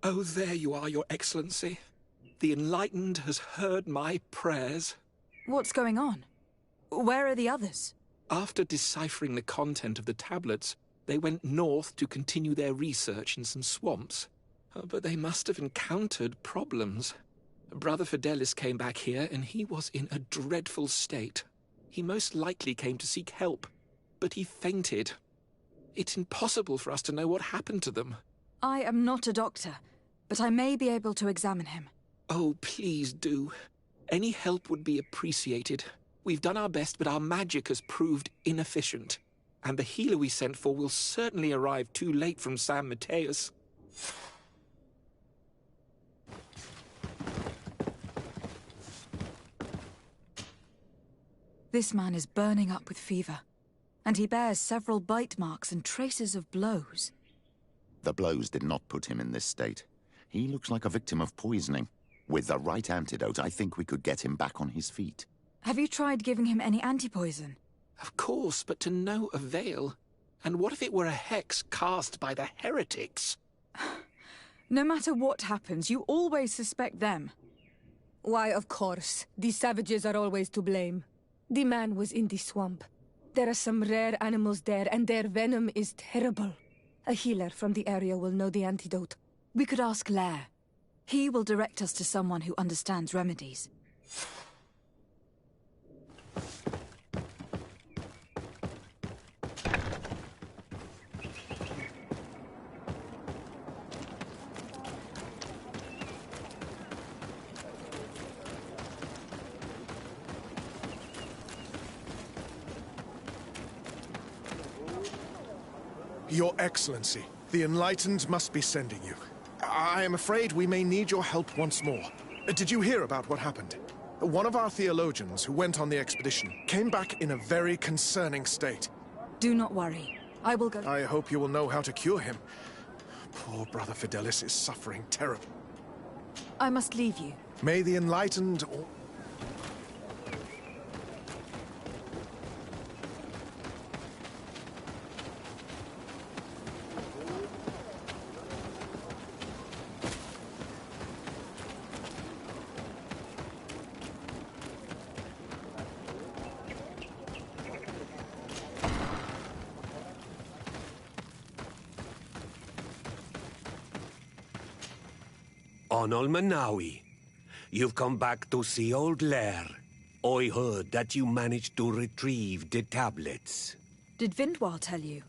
Oh, there you are, Your Excellency. The Enlightened has heard my prayers. What's going on? Where are the others? After deciphering the content of the tablets, they went north to continue their research in some swamps. But they must have encountered problems. Brother Fidelis came back here, and he was in a dreadful state. He most likely came to seek help, but he fainted. It's impossible for us to know what happened to them. I am not a doctor, but I may be able to examine him. Oh, please do. Any help would be appreciated. We've done our best, but our magic has proved inefficient. And the healer we sent for will certainly arrive too late from San Mateus. This man is burning up with fever, and he bears several bite marks and traces of blows. The blows did not put him in this state. He looks like a victim of poisoning. With the right antidote, I think we could get him back on his feet. Have you tried giving him any antipoison? Of course, but to no avail. And what if it were a hex cast by the heretics? No matter what happens, you always suspect them. Why, of course. These savages are always to blame. The man was in the swamp. There are some rare animals there, and their venom is terrible. A healer from the area will know the antidote. We could ask Lair. He will direct us to someone who understands remedies. Your Excellency, the Enlightened must be sending you. I am afraid we may need your help once more. Did you hear about what happened? One of our theologians who went on the expedition came back in a very concerning state. Do not worry. I will go. I hope you will know how to cure him. Poor Brother Fidelis is suffering terribly. I must leave you. May the Enlightened... Onol Manawi, you've come back to see old Lair. I heard that you managed to retrieve the tablets. Did Vindwal tell you?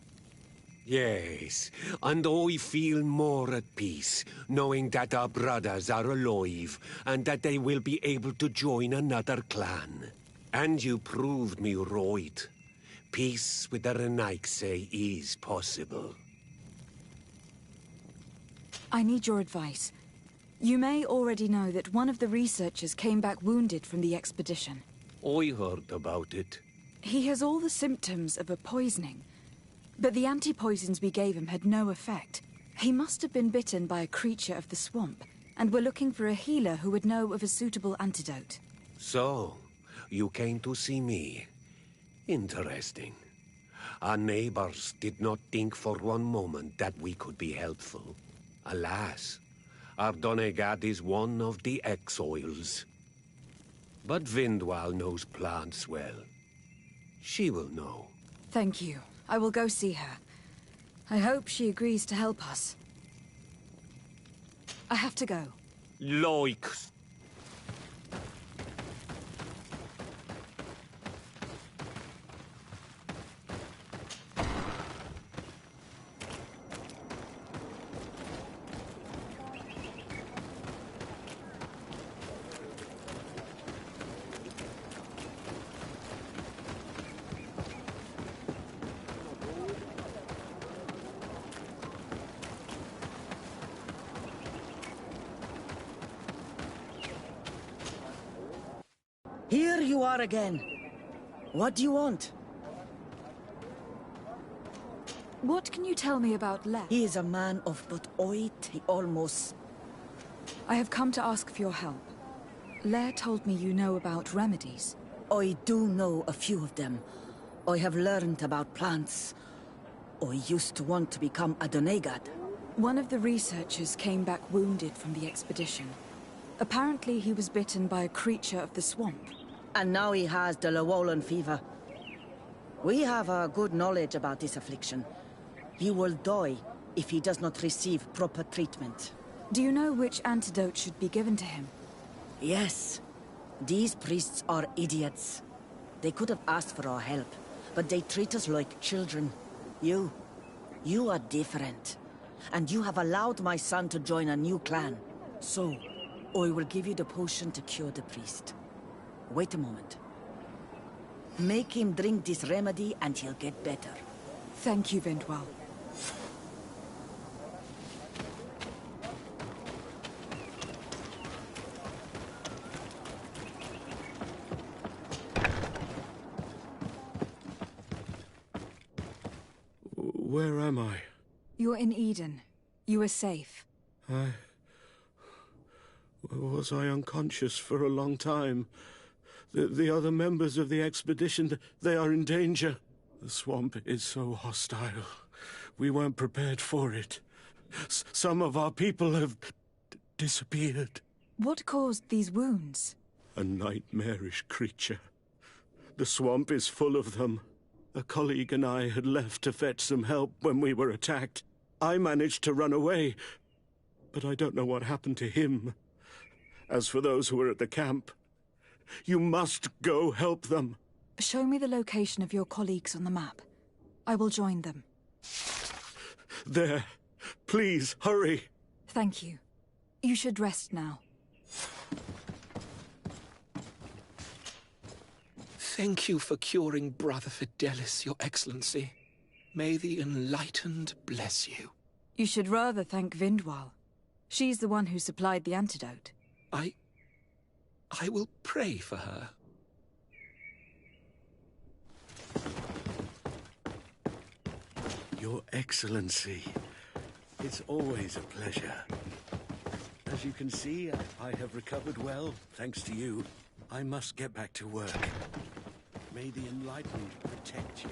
Yes, and I feel more at peace, knowing that our brothers are alive, and that they will be able to join another clan. And you proved me right. Peace with the Renaigse is possible. I need your advice. You may already know that one of the researchers came back wounded from the expedition. I heard about it. He has all the symptoms of a poisoning, but the anti-poisons we gave him had no effect. He must have been bitten by a creature of the swamp, and we're looking for a healer who would know of a suitable antidote. So, you came to see me. Interesting. Our neighbors did not think for one moment that we could be helpful. Alas, our Donegat is one of the exiles. But Vindwal knows plants well. She will know. Thank you. I will go see her. I hope she agrees to help us. I have to go. Like... Here you are again. What do you want? What can you tell me about Lair? He is a man of but oit, almost. I have come to ask for your help. Lair told me you know about remedies. I do know a few of them. I have learned about plants. I used to want to become a Donegat. One of the researchers came back wounded from the expedition. Apparently he was bitten by a creature of the swamp. And now he has the Llewellyn fever. We have a good knowledge about this affliction. He will die if he does not receive proper treatment. Do you know which antidote should be given to him? Yes. These priests are idiots. They could have asked for our help, but they treat us like children. You are different. And you have allowed my son to join a new clan. So, I will give you the potion to cure the priest. Wait a moment. Make him drink this remedy and he'll get better. Thank you, Vindwal. Where am I? You're in Eden. You are safe. Was I unconscious for a long time? The other members of the expedition, they are in danger. The swamp is so hostile. We weren't prepared for it. Some of our people have disappeared. What caused these wounds? A nightmarish creature. The swamp is full of them. A colleague and I had left to fetch some help when we were attacked. I managed to run away, but I don't know what happened to him. As for those who were at the camp, you must go help them. Show me the location of your colleagues on the map. I will join them. There. Please, hurry. Thank you. You should rest now. Thank you for curing Brother Fidelis, Your Excellency. May the Enlightened bless you. You should rather thank Vindwal. She's the one who supplied the antidote. I will pray for her. Your Excellency, it's always a pleasure. As you can see, I have recovered well, thanks to you. I must get back to work. May the Enlightened protect you.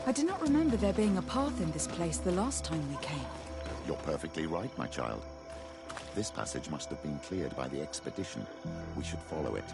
I do not remember there being a path in this place the last time we came. You're perfectly right, my child. This passage must have been cleared by the expedition. We should follow it.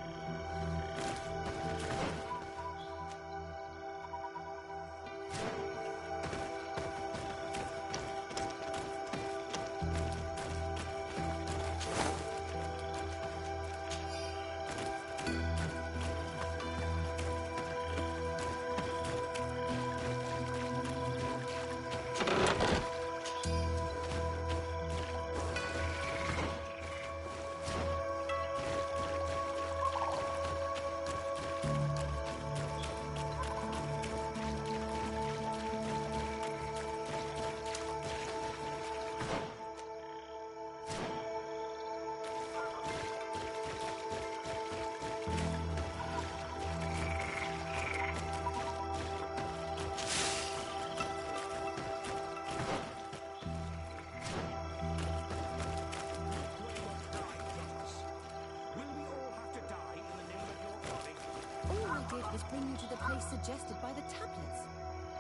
did was bring you to the place suggested by the tablets.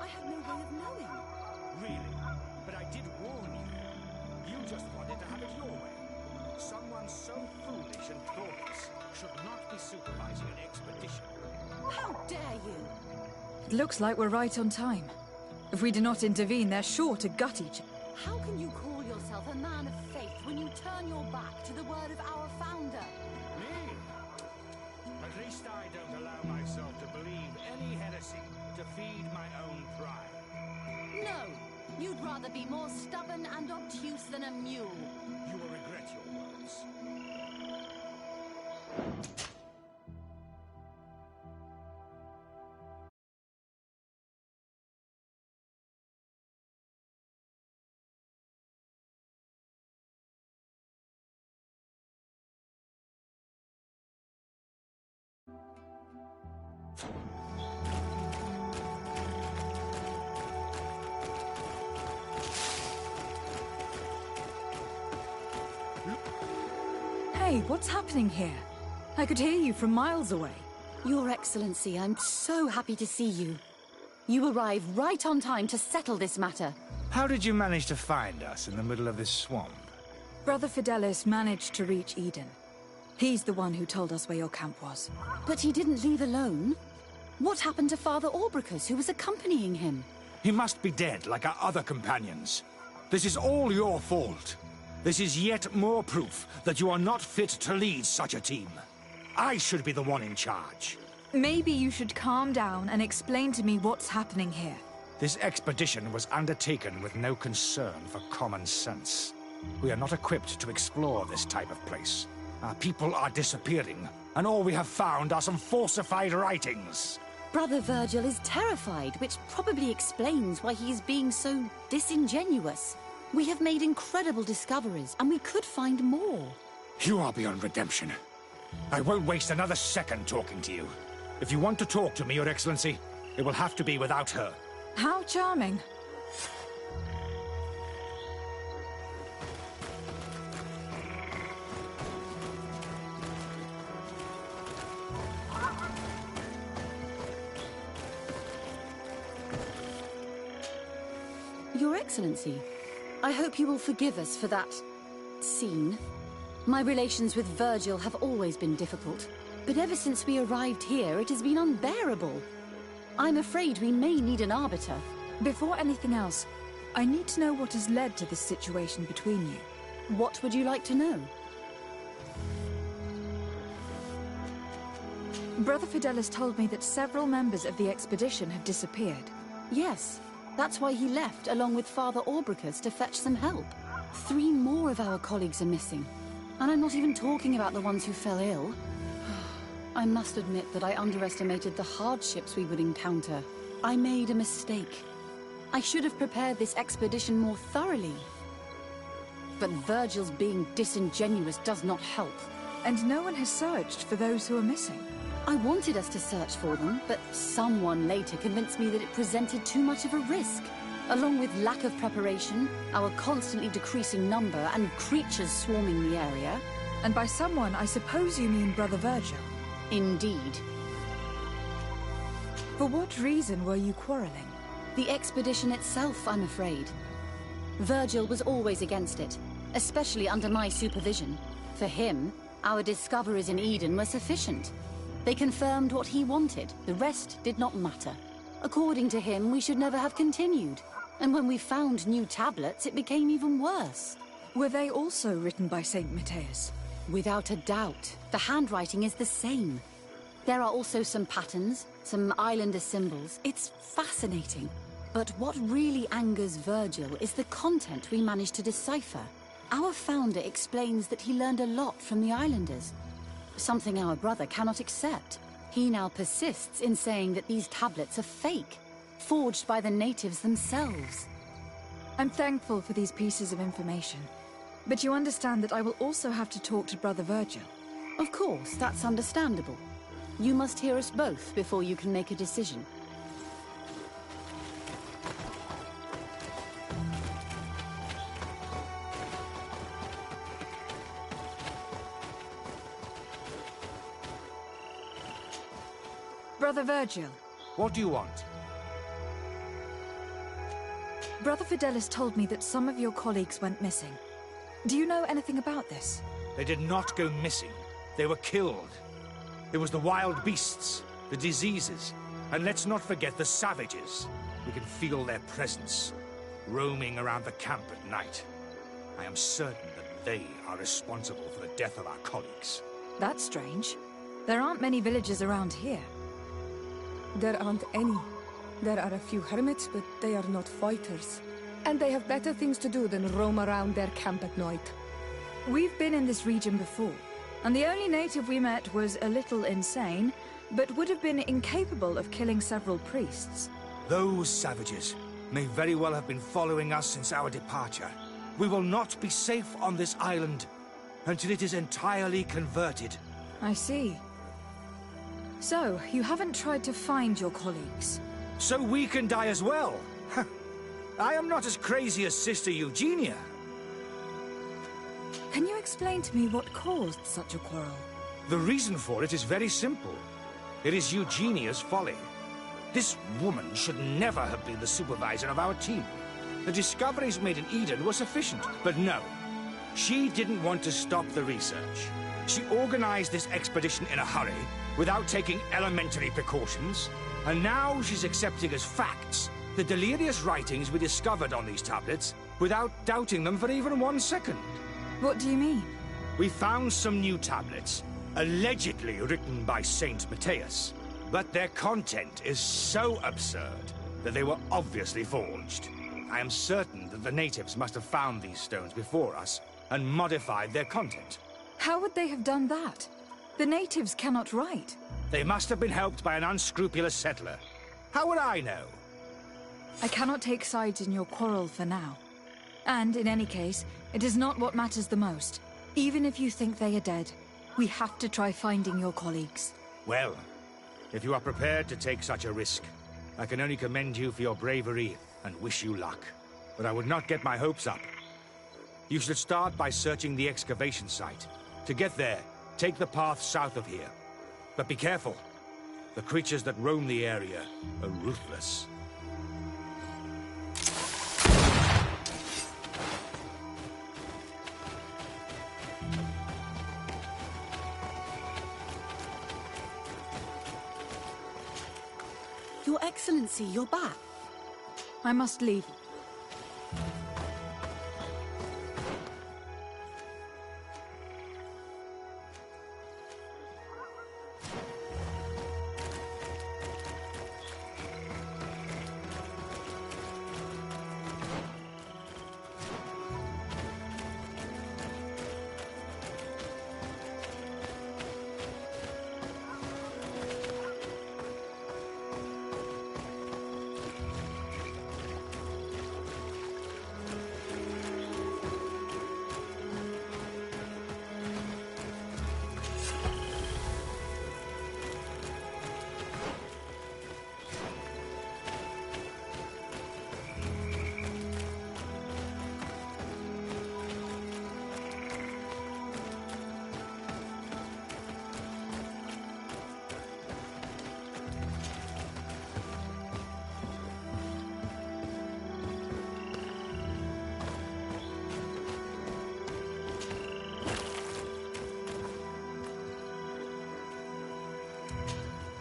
I had no way of knowing. Really? But I did warn you. You just wanted to have it your way. Someone so foolish and thoughtless should not be supervising an expedition. How dare you? It looks like we're right on time. If we do not intervene, they're sure to gut each other. How can you call yourself a man of faith when you turn your back to the word of our founder? Me? At least I don't allow myself to believe any heresy to feed my own pride. No! You'd rather be more stubborn and obtuse than a mule. You will regret your words. Hey, what's happening here? I could hear you from miles away. Your Excellency, I'm so happy to see you. You arrived right on time to settle this matter. How did you manage to find us in the middle of this swamp? Brother Fidelis managed to reach Eden. He's the one who told us where your camp was. But he didn't leave alone. What happened to Father Orbricus, who was accompanying him? He must be dead, like our other companions. This is all your fault. This is yet more proof that you are not fit to lead such a team. I should be the one in charge. Maybe you should calm down and explain to me what's happening here. This expedition was undertaken with no concern for common sense. We are not equipped to explore this type of place. Our people are disappearing, and all we have found are some falsified writings. Brother Virgil is terrified, which probably explains why he is being so disingenuous. We have made incredible discoveries, and we could find more. You are beyond redemption. I won't waste another second talking to you. If you want to talk to me, Your Excellency, it will have to be without her. How charming. Your Excellency, I hope you will forgive us for that scene. My relations with Virgil have always been difficult, but ever since we arrived here, it has been unbearable. I'm afraid we may need an arbiter. Before anything else, I need to know what has led to this situation between you. What would you like to know? Brother Fidelis told me that several members of the expedition have disappeared. Yes, that's why he left along with Father Orbricus to fetch some help. 3 more of our colleagues are missing, and I'm not even talking about the ones who fell ill. I must admit that I underestimated the hardships we would encounter. I made a mistake. I should have prepared this expedition more thoroughly. But Virgil's being disingenuous does not help. And no one has searched for those who are missing. I wanted us to search for them, but someone later convinced me that it presented too much of a risk. Along with lack of preparation, our constantly decreasing number, and creatures swarming the area. And by someone, I suppose you mean Brother Virgil. Indeed. For what reason were you quarreling? The expedition itself, I'm afraid. Virgil was always against it, especially under my supervision. For him, our discoveries in Eden were sufficient. They confirmed what he wanted. The rest did not matter. According to him, we should never have continued. And when we found new tablets, it became even worse. Were they also written by Saint Matthias? Without a doubt. The handwriting is the same. There are also some patterns, some islander symbols. It's fascinating. But what really angers Virgil is the content we managed to decipher. Our founder explains that he learned a lot from the islanders. Something our brother cannot accept. He now persists in saying that these tablets are fake, forged by the natives themselves. I'm thankful for these pieces of information. But you understand that I will also have to talk to Brother Virgil. Of course, that's understandable. You must hear us both before you can make a decision. Brother Virgil. What do you want? Brother Fidelis told me that some of your colleagues went missing. Do you know anything about this? They did not go missing. They were killed. It was the wild beasts, the diseases, and let's not forget the savages. We can feel their presence, roaming around the camp at night. I am certain that they are responsible for the death of our colleagues. That's strange. There aren't many villages around here. There aren't any. There are a few hermits, but they are not fighters. And they have better things to do than roam around their camp at night. We've been in this region before, and the only native we met was a little insane, but would have been incapable of killing several priests. Those savages may very well have been following us since our departure. We will not be safe on this island until it is entirely converted. I see. So, you haven't tried to find your colleagues? So we can die as well. I am not as crazy as Sister Eugenia. Can you explain to me what caused such a quarrel? The reason for it is very simple. It is Eugenia's folly. This woman should never have been the supervisor of our team. The discoveries made in Eden were sufficient, but no. She didn't want to stop the research. She organized this expedition in a hurry, without taking elementary precautions, and now she's accepting as facts the delirious writings we discovered on these tablets without doubting them for even 1 second. What do you mean? We found some new tablets, allegedly written by Saint Matthias, but their content is so absurd that they were obviously forged. I am certain that the natives must have found these stones before us and modified their content. How would they have done that? The natives cannot write. They must have been helped by an unscrupulous settler. How would I know? I cannot take sides in your quarrel for now. And in any case, it is not what matters the most. Even if you think they are dead, we have to try finding your colleagues. Well, if you are prepared to take such a risk, I can only commend you for your bravery and wish you luck. But I would not get my hopes up. You should start by searching the excavation site. To get there, take the path south of here. But be careful. The creatures that roam the area are ruthless. Your Excellency, you're back. I must leave.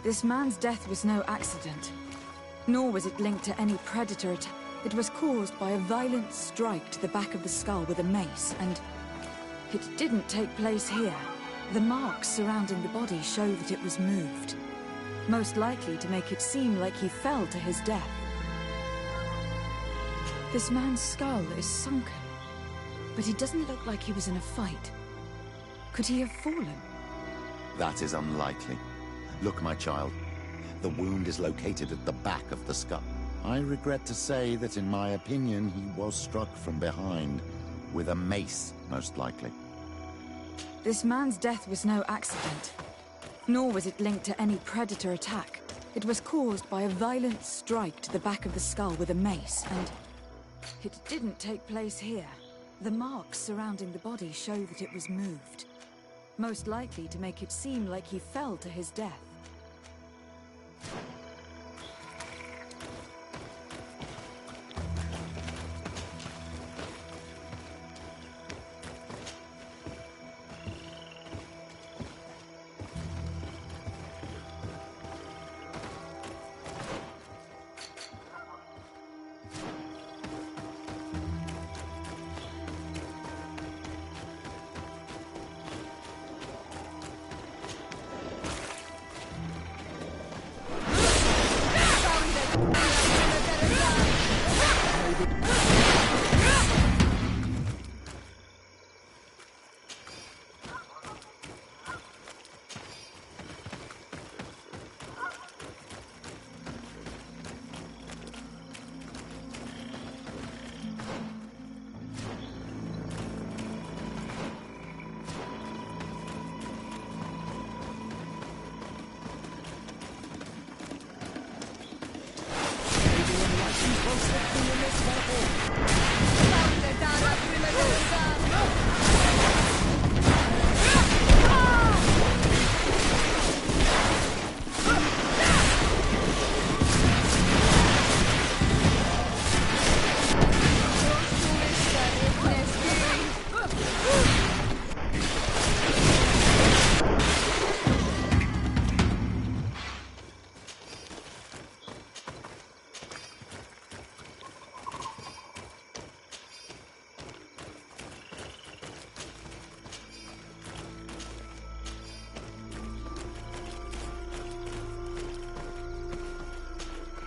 This man's death was no accident, nor was it linked to any predator attack. It was caused by a violent strike to the back of the skull with a mace, and it didn't take place here. The marks surrounding the body show that it was moved, most likely to make it seem like he fell to his death. This man's skull is sunken, but he doesn't look like he was in a fight. Could he have fallen? That is unlikely. Look, my child. The wound is located at the back of the skull. I regret to say that in my opinion, he was struck from behind, with a mace, most likely. This man's death was no accident, nor was it linked to any predator attack. It was caused by a violent strike to the back of the skull with a mace, and it didn't take place here. The marks surrounding the body show that it was moved, most likely to make it seem like he fell to his death.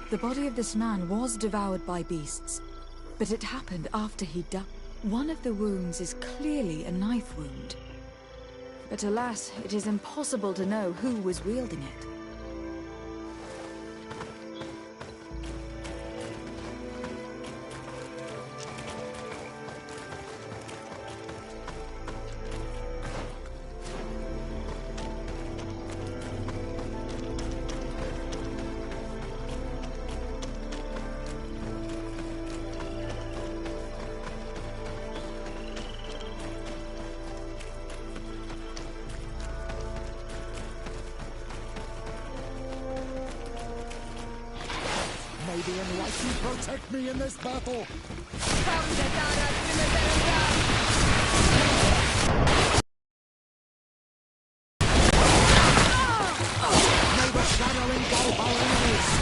The body of this man was devoured by beasts, but it happened after he died. One of the wounds is clearly a knife wound. But alas, it is impossible to know who was wielding it. May the Enlightened protect me in this battle! May the shadow engulf our enemies!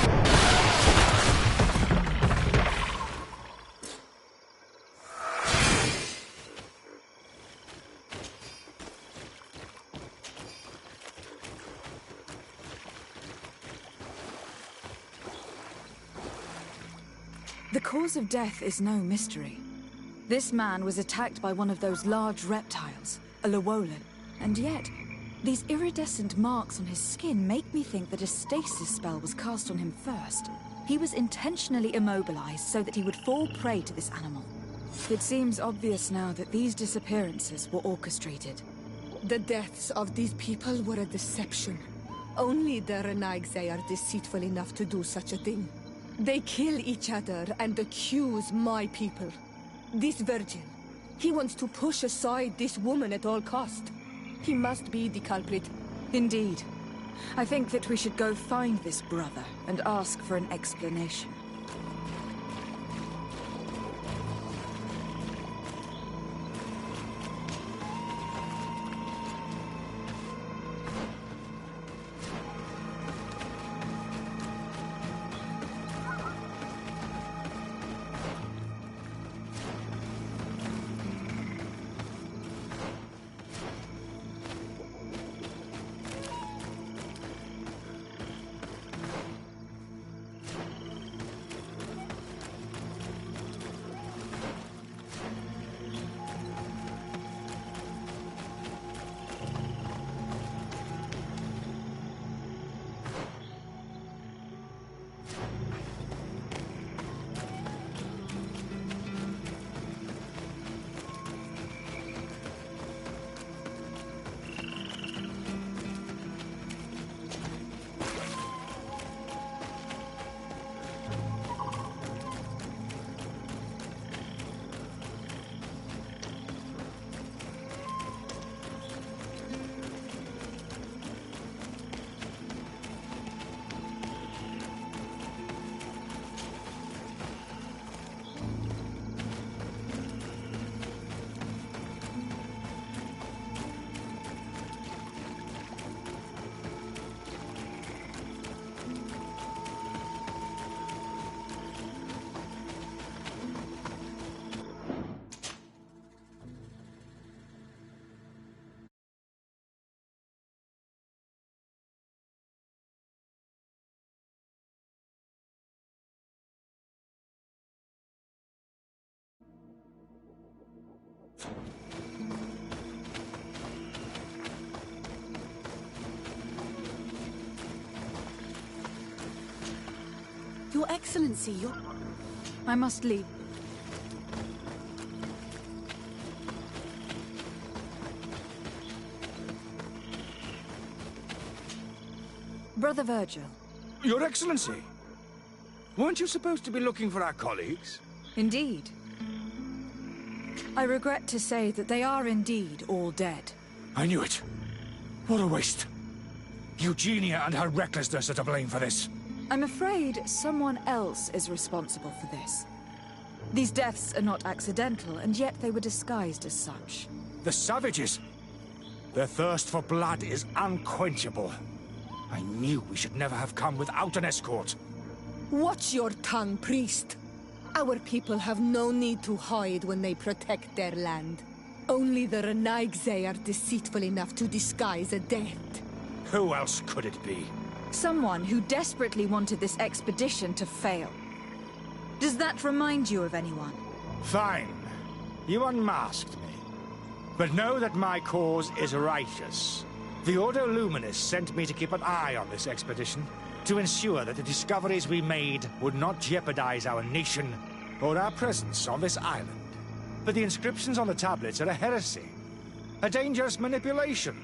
The cause of death is no mystery. This man was attacked by one of those large reptiles, a Llewellyn, and yet, these iridescent marks on his skin make me think that a stasis spell was cast on him first. He was intentionally immobilized so that he would fall prey to this animal. It seems obvious now that these disappearances were orchestrated. The deaths of these people were a deception. Only the Renaigse are deceitful enough to do such a thing. They kill each other and accuse my people. This virgin, he wants to push aside this woman at all cost. He must be the culprit. Indeed. I think that we should go find this brother and ask for an explanation. Your Excellency, I must leave. Brother Virgil. Your Excellency! Weren't you supposed to be looking for our colleagues? Indeed. I regret to say that they are indeed all dead. I knew it. What a waste. Eugenia and her recklessness are to blame for this. I'm afraid someone else is responsible for this. These deaths are not accidental, and yet they were disguised as such. The savages! Their thirst for blood is unquenchable. I knew we should never have come without an escort. Watch your tongue, priest. Our people have no need to hide when they protect their land. Only the Renaigse are deceitful enough to disguise a death. Who else could it be? Someone who desperately wanted this expedition to fail. Does that remind you of anyone? Fine. You unmasked me. But know that my cause is righteous. The Ordo Luminous sent me to keep an eye on this expedition, to ensure that the discoveries we made would not jeopardize our nation or our presence on this island. But the inscriptions on the tablets are a heresy, a dangerous manipulation.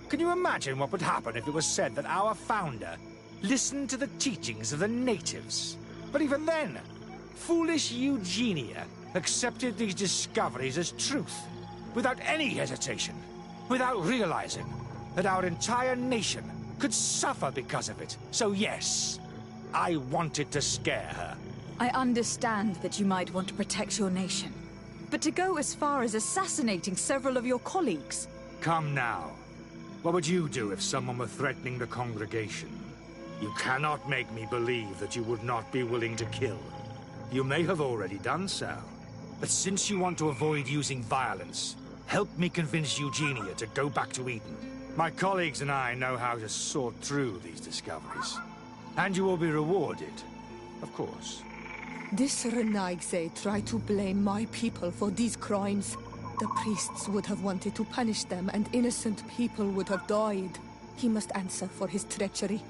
Can you imagine what would happen if it was said that our founder listened to the teachings of the natives? But even then, foolish Eugenia accepted these discoveries as truth, without any hesitation, without realizing that our entire nation could suffer because of it. So yes, I wanted to scare her. I understand that you might want to protect your nation, but to go as far as assassinating several of your colleagues... Come now. What would you do if someone were threatening the congregation? You cannot make me believe that you would not be willing to kill. You may have already done so. But since you want to avoid using violence, help me convince Eugenia to go back to Eden. My colleagues and I know how to sort through these discoveries. And you will be rewarded, of course. This Renaigse tried to blame my people for these crimes. The priests would have wanted to punish them, and innocent people would have died. He must answer for his treachery.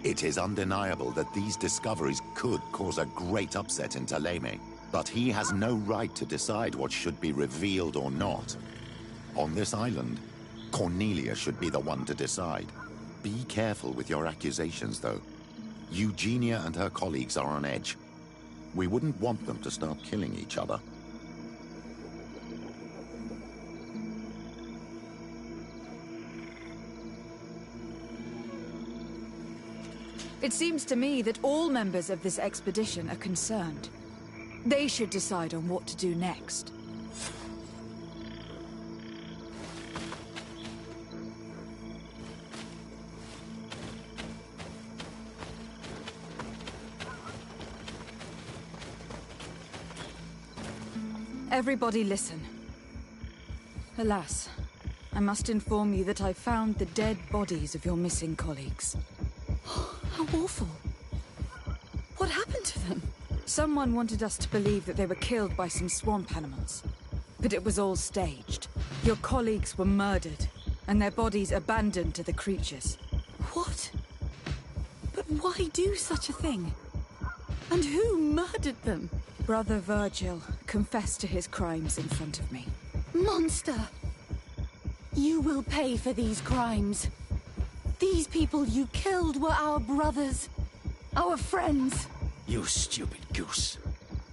It is undeniable that these discoveries could cause a great upset in Taleme, but he has no right to decide what should be revealed or not. On this island, Cornelia should be the one to decide. Be careful with your accusations, though. Eugenia and her colleagues are on edge. We wouldn't want them to start killing each other. It seems to me that all members of this expedition are concerned. They should decide on what to do next. Everybody listen. Alas, I must inform you that I found the dead bodies of your missing colleagues. How awful. What happened to them? Someone wanted us to believe that they were killed by some swamp animals. But it was all staged. Your colleagues were murdered, and their bodies abandoned to the creatures. What? But why do such a thing? And who murdered them? Brother Virgil confessed to his crimes in front of me. Monster! You will pay for these crimes. These people you killed were our brothers. Our friends. You stupid goose.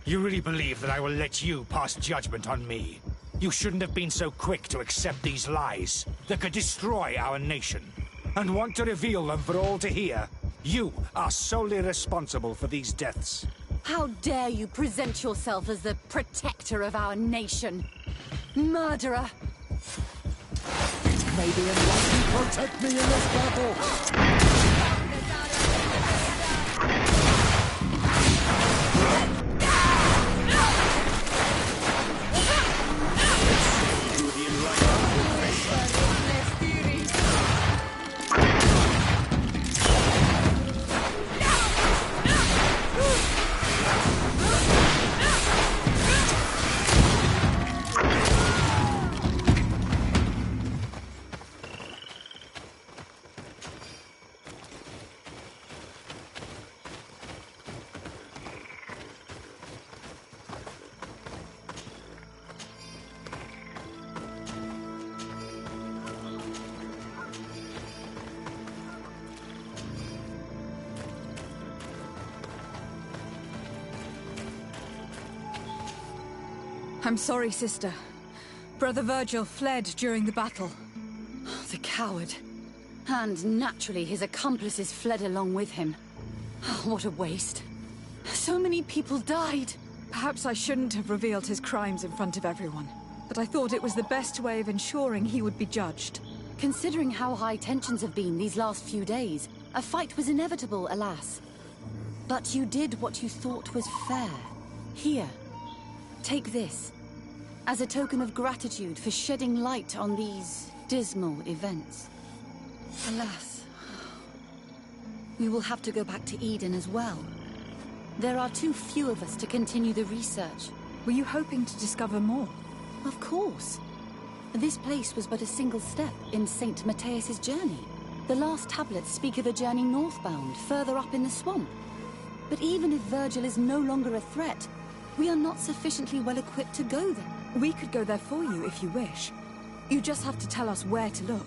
You really believe that I will let you pass judgment on me? You shouldn't have been so quick to accept these lies that could destroy our nation. And want to reveal them for all to hear. You are solely responsible for these deaths. How dare you present yourself as the protector of our nation? Murderer! Maybe unlikely protect me in this battle! I'm sorry, sister. Brother Virgil fled during the battle. The coward. And naturally, his accomplices fled along with him. What a waste. So many people died. Perhaps I shouldn't have revealed his crimes in front of everyone, but I thought it was the best way of ensuring he would be judged. Considering how high tensions have been these last few days, a fight was inevitable, alas. But you did what you thought was fair. Here, take this, as a token of gratitude for shedding light on these dismal events. Alas, We will have to go back to Eden as well. There are too few of us to continue the research. Were you hoping to discover more? Of course. This place was but a single step in St. Matthias's journey. The last tablets speak of a journey northbound, further up in the swamp. But even if Virgil is no longer a threat, we are not sufficiently well equipped to go there. We could go there for you if you wish. You just have to tell us where to look.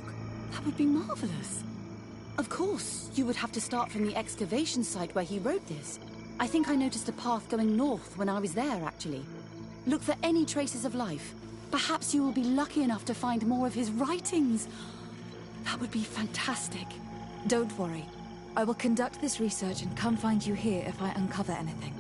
That would be marvelous. Of course, you would have to start from the excavation site where he wrote this. I think I noticed a path going north when I was there, actually. Look for any traces of life. Perhaps you will be lucky enough to find more of his writings. That would be fantastic. Don't worry. I will conduct this research and come find you here if I uncover anything.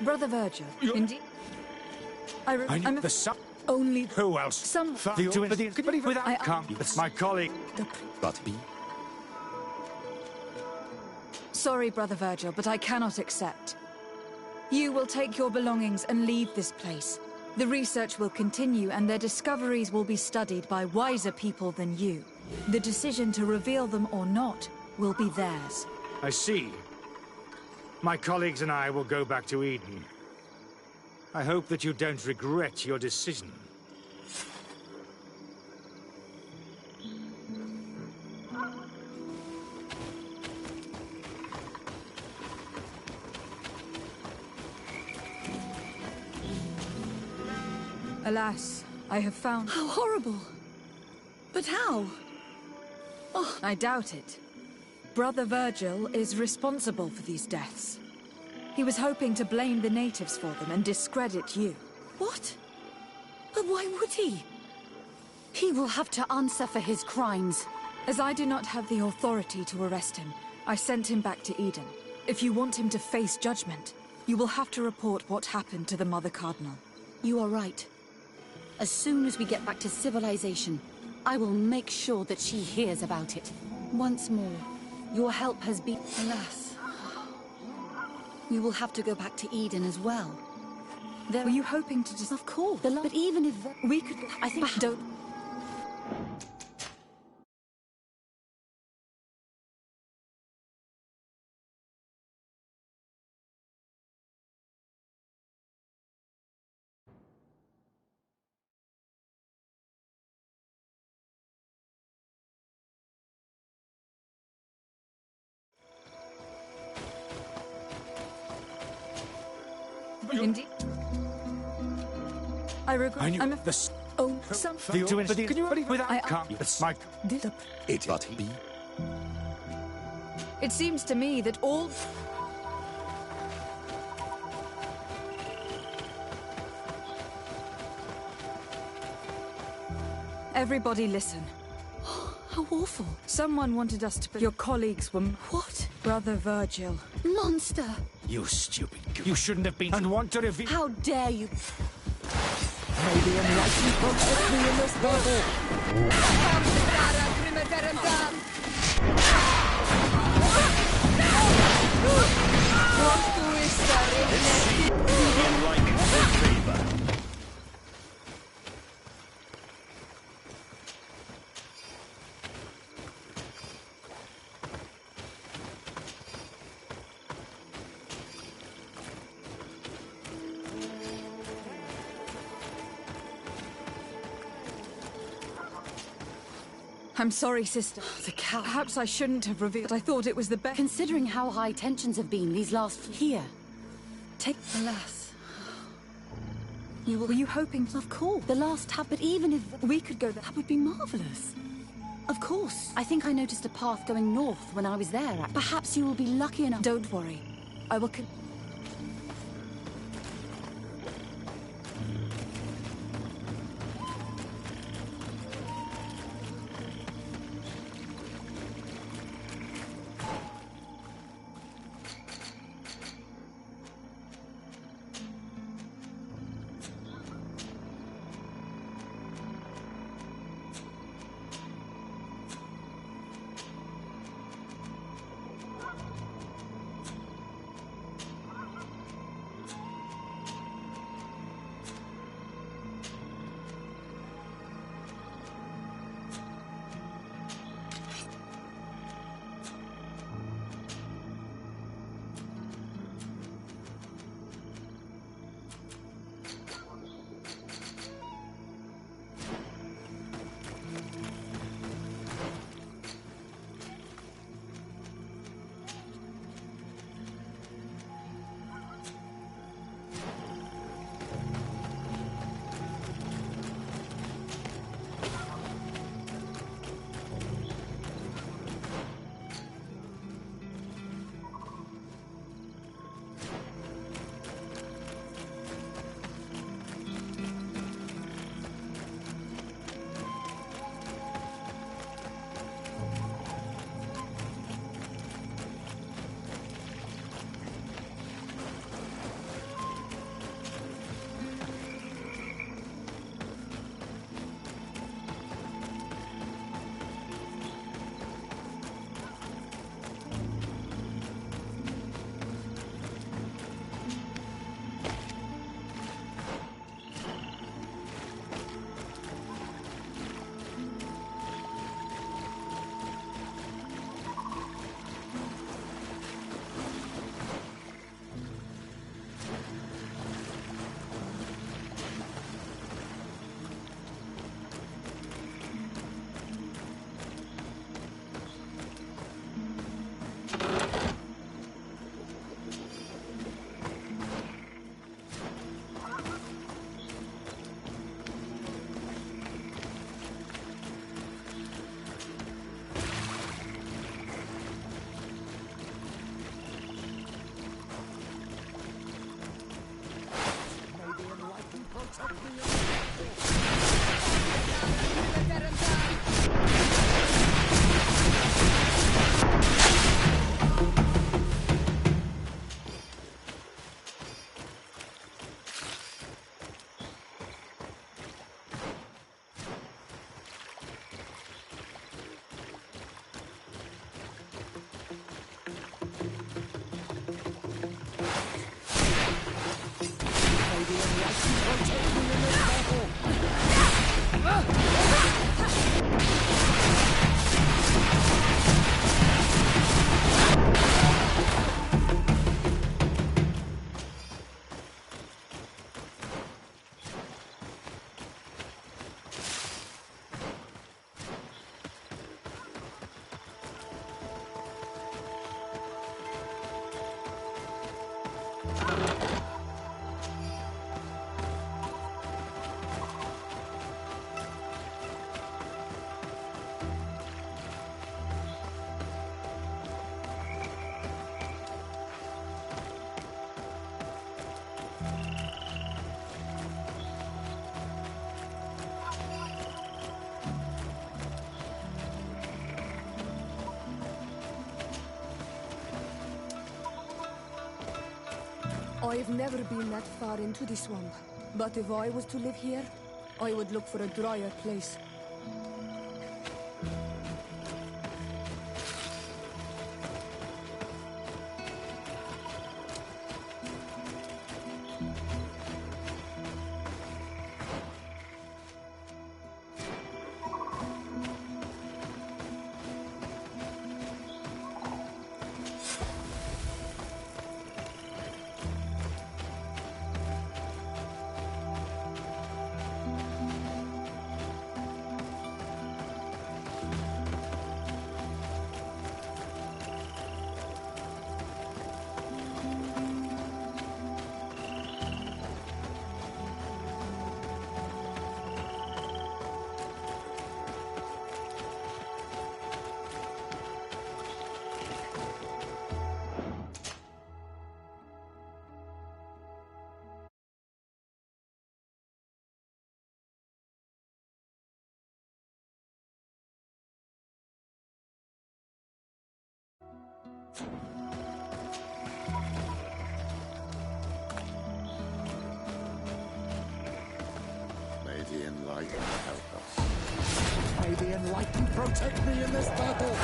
Brother Virgil, indeed. I need the sun. Only Who else? some... Without come. My colleague. But be Sorry, Brother Virgil, but I cannot accept. You will take your belongings and leave this place. The research will continue and their discoveries will be studied by wiser people than you. The decision to reveal them or not will be theirs. I see. My colleagues and I will go back to Eden. I hope that you don't regret your decision. Alas, I have found... How horrible! But how? Oh, I doubt it. Brother Virgil is responsible for these deaths. He was hoping to blame the natives for them and discredit you. What? But why would he? He will have to answer for his crimes. As I do not have the authority to arrest him, I sent him back to Eden. If you want him to face judgment, you will have to report what happened to the Mother Cardinal. You are right. As soon as we get back to civilization, I will make sure that she hears about it. Once more, your help has been... Alas. We will have to go back to Eden as well. Were you hoping to just... Of course. But even if... We could... I think... Don't... Indeed. I regret... I knew I'm a... this. Oh, some... Can you without come? It's my... it. But be It seems to me that all... Everybody listen. How awful. Someone wanted us to... Your colleagues were... What? Brother Virgil. Monster! You stupid... You shouldn't have been... And want to reveal... How dare you... Maybe enlightened folks with me in this battle. I'm sorry, sister. The cow. Perhaps I shouldn't have revealed. I thought it was the best. Considering how high tensions have been these last... Here. Take... Alas. Were you hoping... Of course. The last tab, but even if... We could go there. That would be marvelous. Of course. I think I noticed a path going north when I was there. Perhaps you will be lucky enough... Don't worry. I will I've never been that far into the swamp, but if I was to live here, I would look for a drier place. try to help us. May the Enlightened protect me in this battle!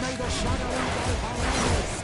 May the shadow engulf our enemies!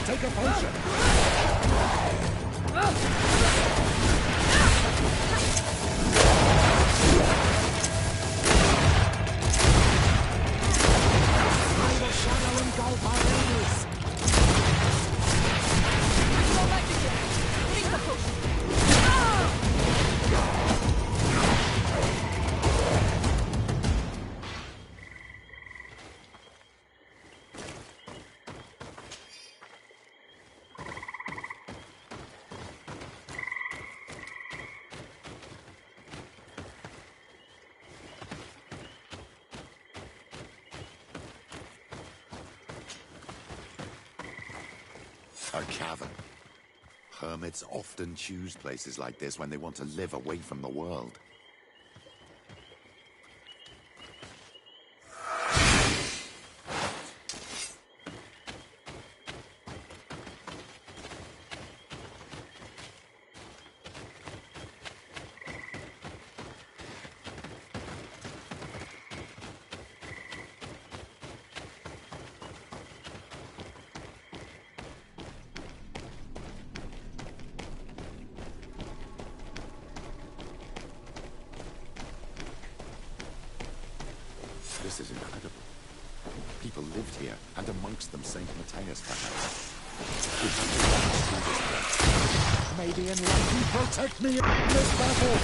Take a potion! May the shadow engulf our enemies! A cavern. Hermits often choose places like this when they want to live away from the world. This is incredible. People lived here, and amongst them Saint Matthias, perhaps. May the Enlightened protect me in this battle!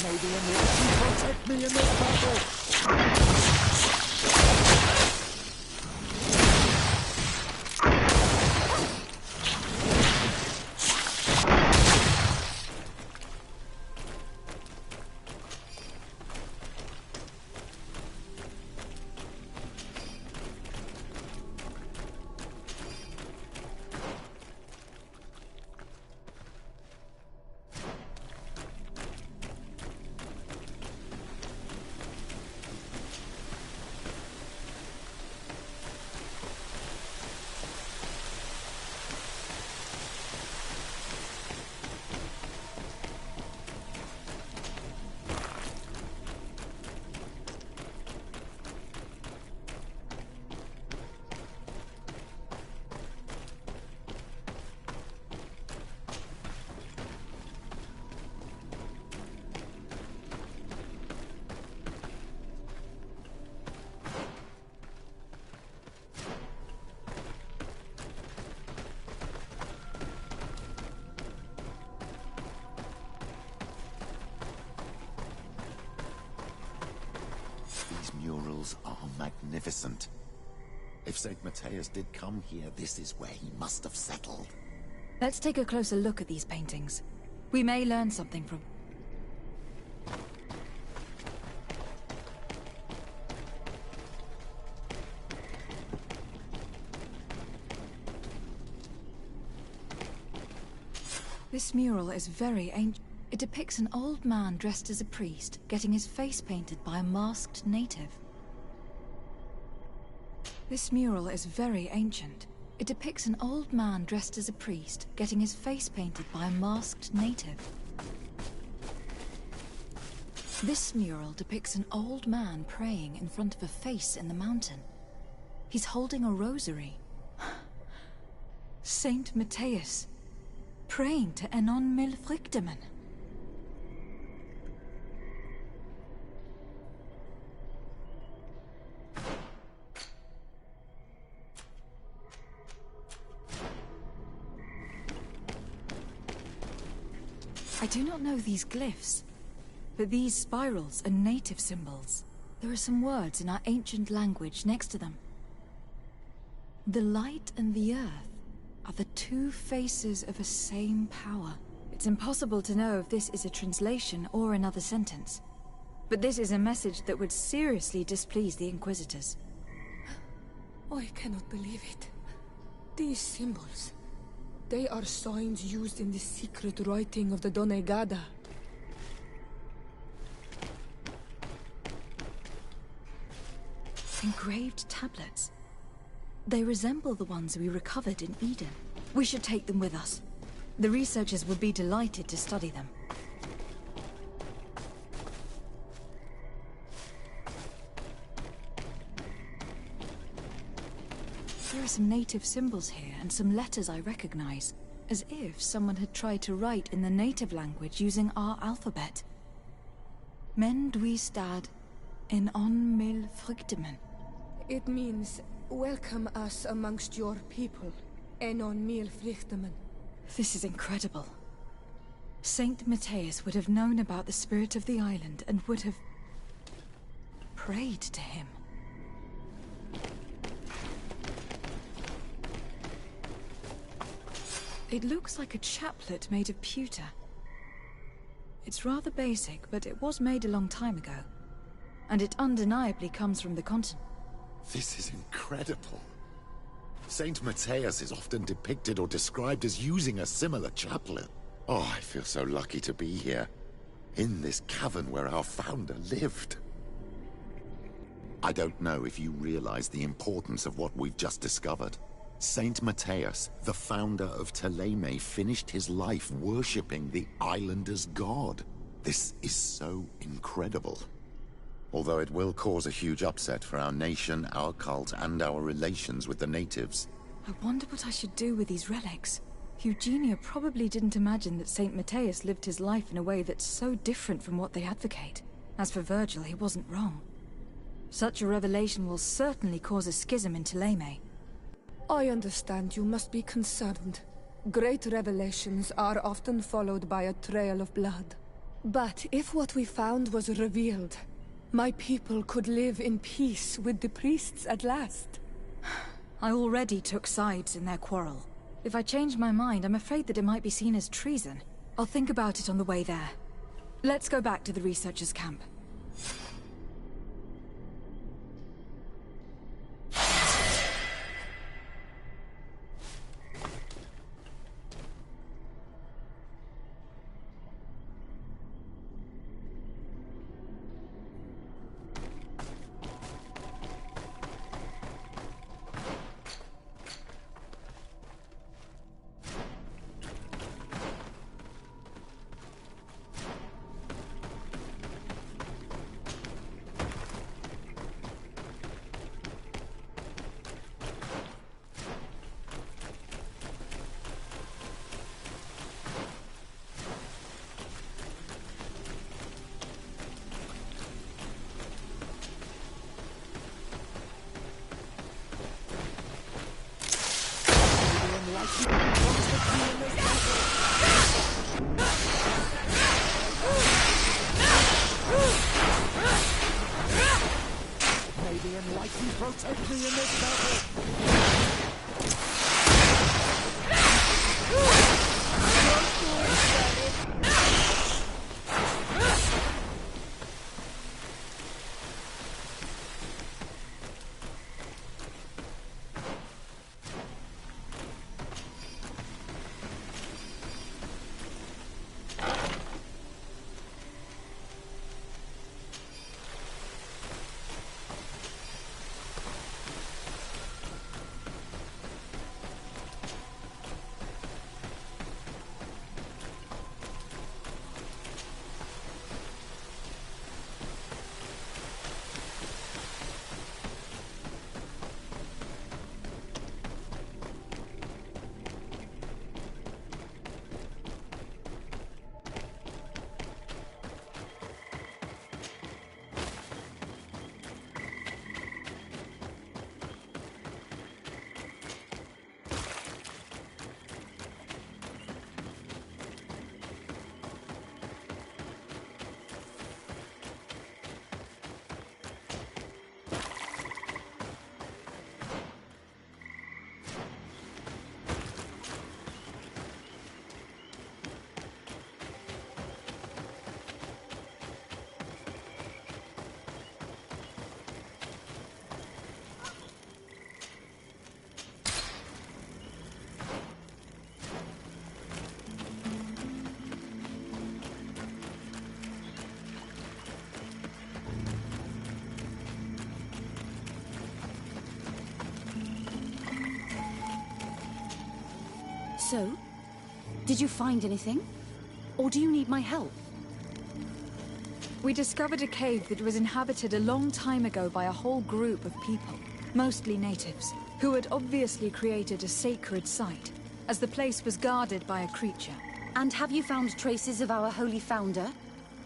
May the Enlightened protect me in this battle! murals are magnificent. If St. Matthias did come here, this is where he must have settled. Let's take a closer look at these paintings. We may learn something from... This mural is very ancient. It depicts an old man dressed as a priest, getting his face painted by a masked native. This mural is very ancient. It depicts an old man dressed as a priest, getting his face painted by a masked native. This mural depicts an old man praying in front of a face in the mountain. He's holding a rosary. Saint Matthias, praying to Enon Milfrichtemen. I do not know these glyphs, but these spirals are native symbols. There are some words in our ancient language next to them. The light and the earth are the two faces of a same power. It's impossible to know if this is a translation or another sentence. But this is a message that would seriously displease the Inquisitors. I cannot believe it. These symbols... they are signs used in the secret writing of the Donegada. Engraved tablets. They resemble the ones we recovered in Eden. We should take them with us. The researchers would be delighted to study them. There are some native symbols here and some letters I recognize, as if someone had tried to write in the native language using our alphabet. Men duistad en on mil frichtemen. It means, welcome us amongst your people, Enon mil frichtemen. This is incredible. Saint Matthias would have known about the spirit of the island and would have prayed to him. It looks like a chaplet made of pewter. It's rather basic, but it was made a long time ago. And it undeniably comes from the continent. This is incredible. Saint Matthias is often depicted or described as using a similar chaplet. Oh, I feel so lucky to be here, in this cavern where our founder lived. I don't know if you realize the importance of what we've just discovered. Saint Matthias, the founder of Thélème, finished his life worshipping the islanders' god. This is so incredible. Although it will cause a huge upset for our nation, our cult, and our relations with the natives. I wonder what I should do with these relics. Eugenia probably didn't imagine that Saint Matthias lived his life in a way that's so different from what they advocate. As for Virgil, he wasn't wrong. Such a revelation will certainly cause a schism in Thélème. I understand you must be concerned. Great revelations are often followed by a trail of blood. But if what we found was revealed, my people could live in peace with the priests at last. I already took sides in their quarrel. If I change my mind, I'm afraid that it might be seen as treason. I'll think about it on the way there. Let's go back to the researchers' camp. Almighty protect me in this battle! So, did you find anything? Or do you need my help? We discovered a cave that was inhabited a long time ago by a whole group of people, mostly natives, who had obviously created a sacred site, as the place was guarded by a creature. And have you found traces of our holy founder?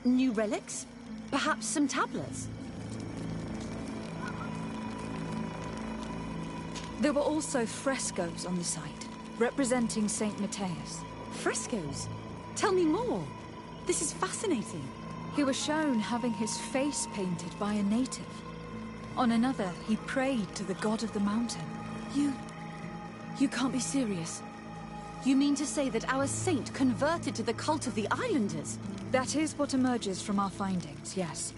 New relics? Perhaps some tablets? There were also frescoes on the site, representing Saint Matthias. Frescoes? Tell me more. This is fascinating. He was shown having his face painted by a native. On another, he prayed to the god of the mountain. You can't be serious. You mean to say that our saint converted to the cult of the Islanders? That is what emerges from our findings, yes.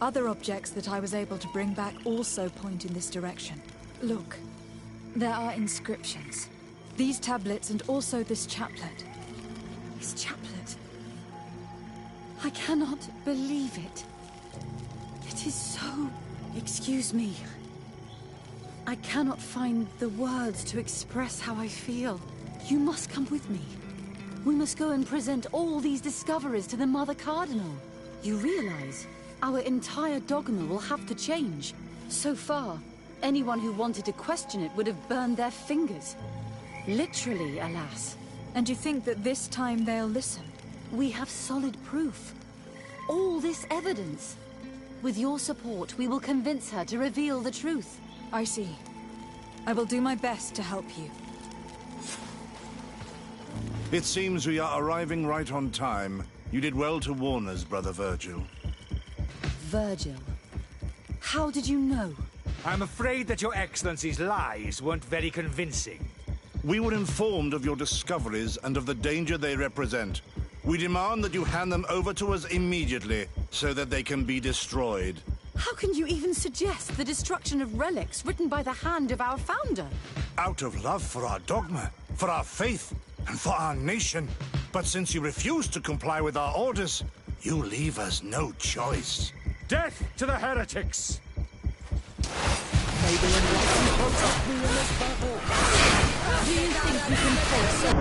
Other objects that I was able to bring back also point in this direction. Look, there are inscriptions. These tablets and also this chaplet. His chaplet? I cannot believe it. It is so... Excuse me. I cannot find the words to express how I feel. You must come with me. We must go and present all these discoveries to the Mother Cardinal. You realize our entire dogma will have to change. So far, anyone who wanted to question it would have burned their fingers. Literally, alas. And you think that this time they'll listen? We have solid proof. All this evidence. With your support, we will convince her to reveal the truth. I see. I will do my best to help you. It seems we are arriving right on time. You did well to warn us, Brother Virgil. Virgil? How did you know? I'm afraid that Your Excellency's lies weren't very convincing. We were informed of your discoveries and of the danger they represent. We demand that you hand them over to us immediately, so that they can be destroyed. How can you even suggest the destruction of relics written by the hand of our founder? Out of love for our dogma, for our faith, and for our nation. But since you refuse to comply with our orders, you leave us no choice. Death to the heretics! May the Enlightened protect me in this battle! Do you think you can face it?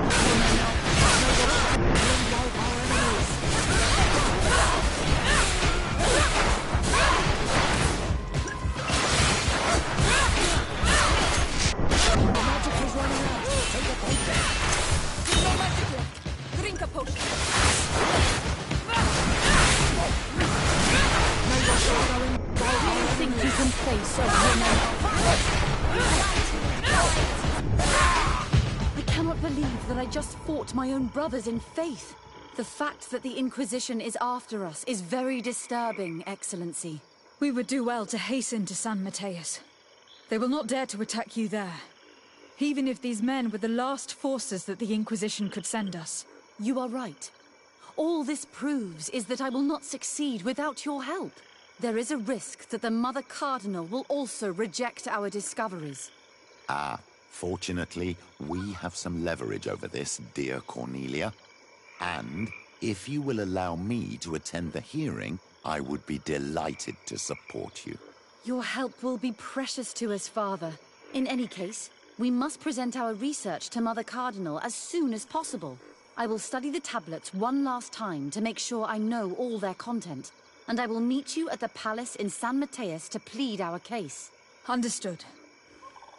The magic is running out. Take a potion. No magic left. Drink a potion. Do you think you can face I cannot believe that I just fought my own brothers in faith. The fact that the Inquisition is after us is very disturbing, Excellency. We would do well to hasten to San Mateus. They will not dare to attack you there. Even if these men were the last forces that the Inquisition could send us. You are right. All this proves is that I will not succeed without your help. There is a risk that the Mother Cardinal will also reject our discoveries. Fortunately, we have some leverage over this, dear Cornelia. And if you will allow me to attend the hearing, I would be delighted to support you. Your help will be precious to us, Father. In any case, we must present our research to Mother Cardinal as soon as possible. I will study the tablets one last time to make sure I know all their content. And I will meet you at the palace in San Mateus to plead our case. Understood.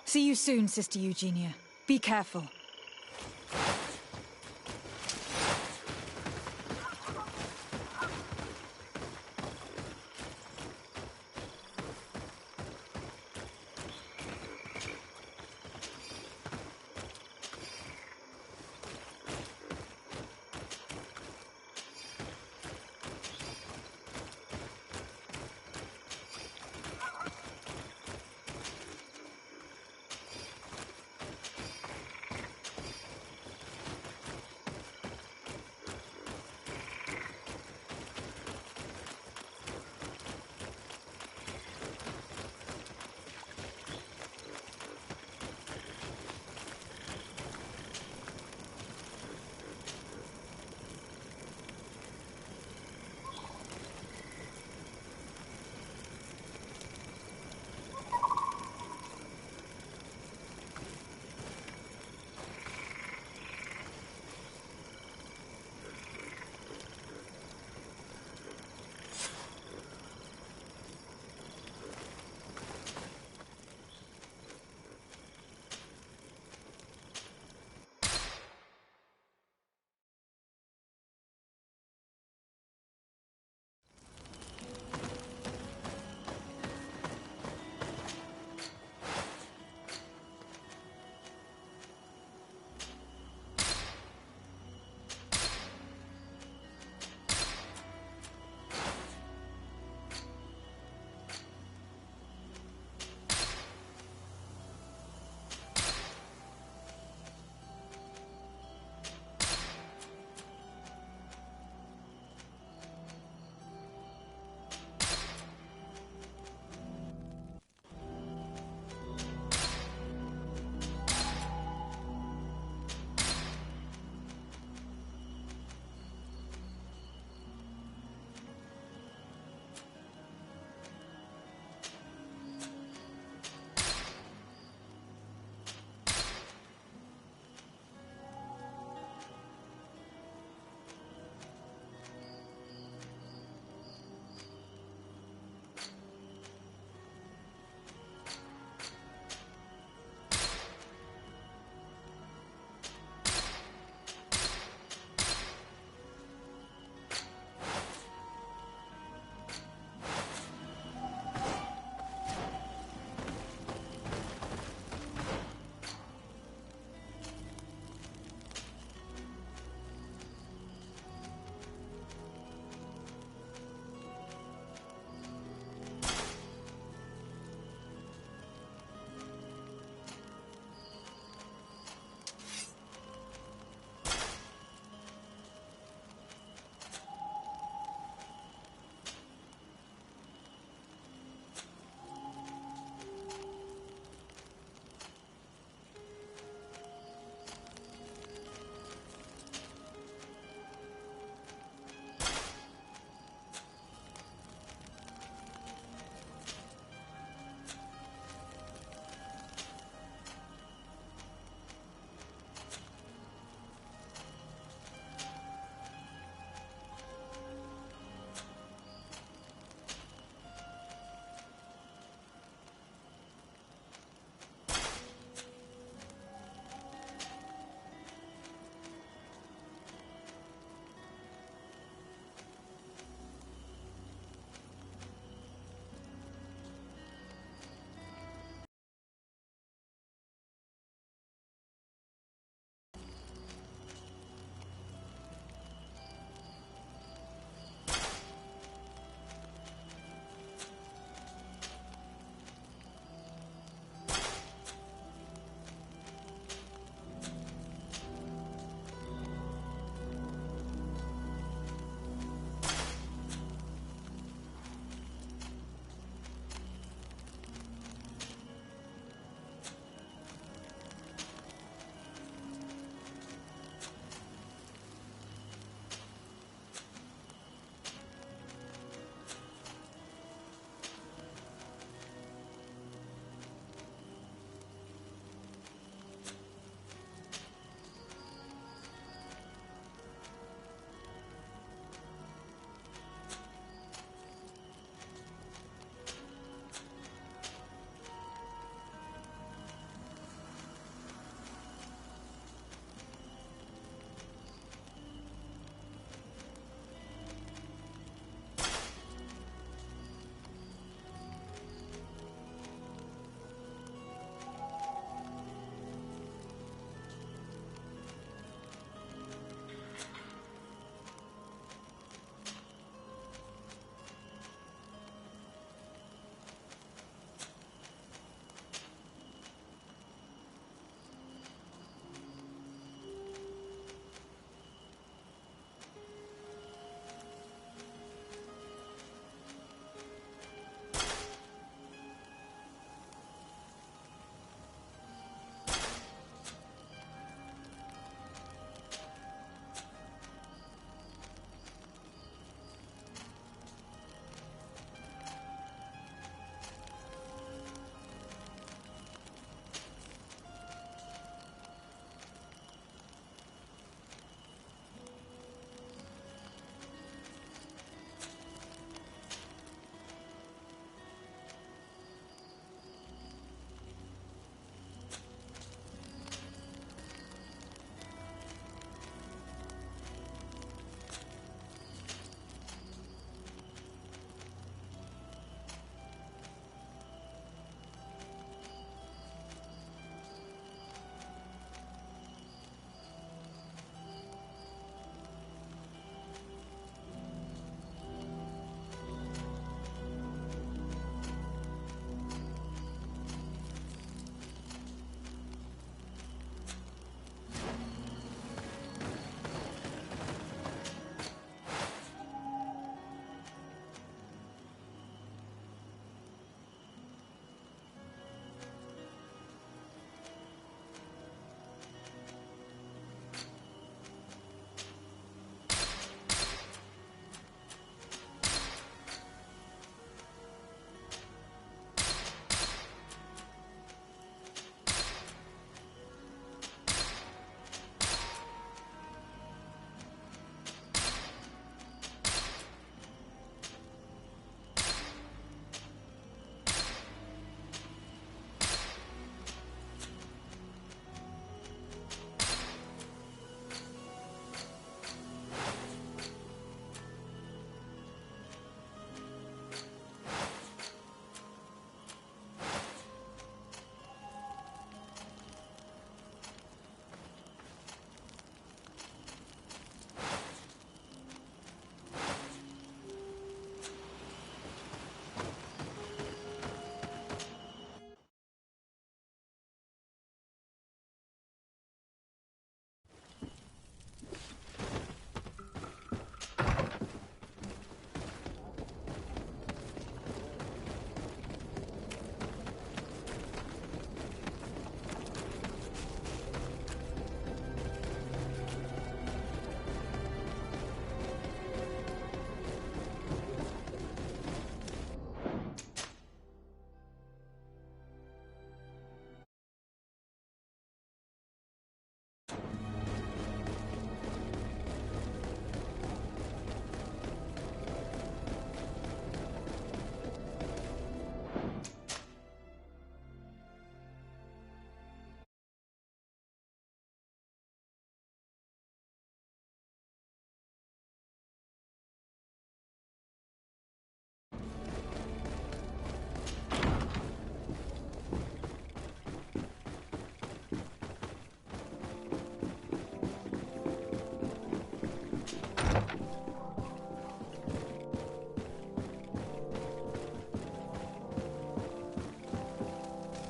See you soon, Sister Eugenia. Be careful.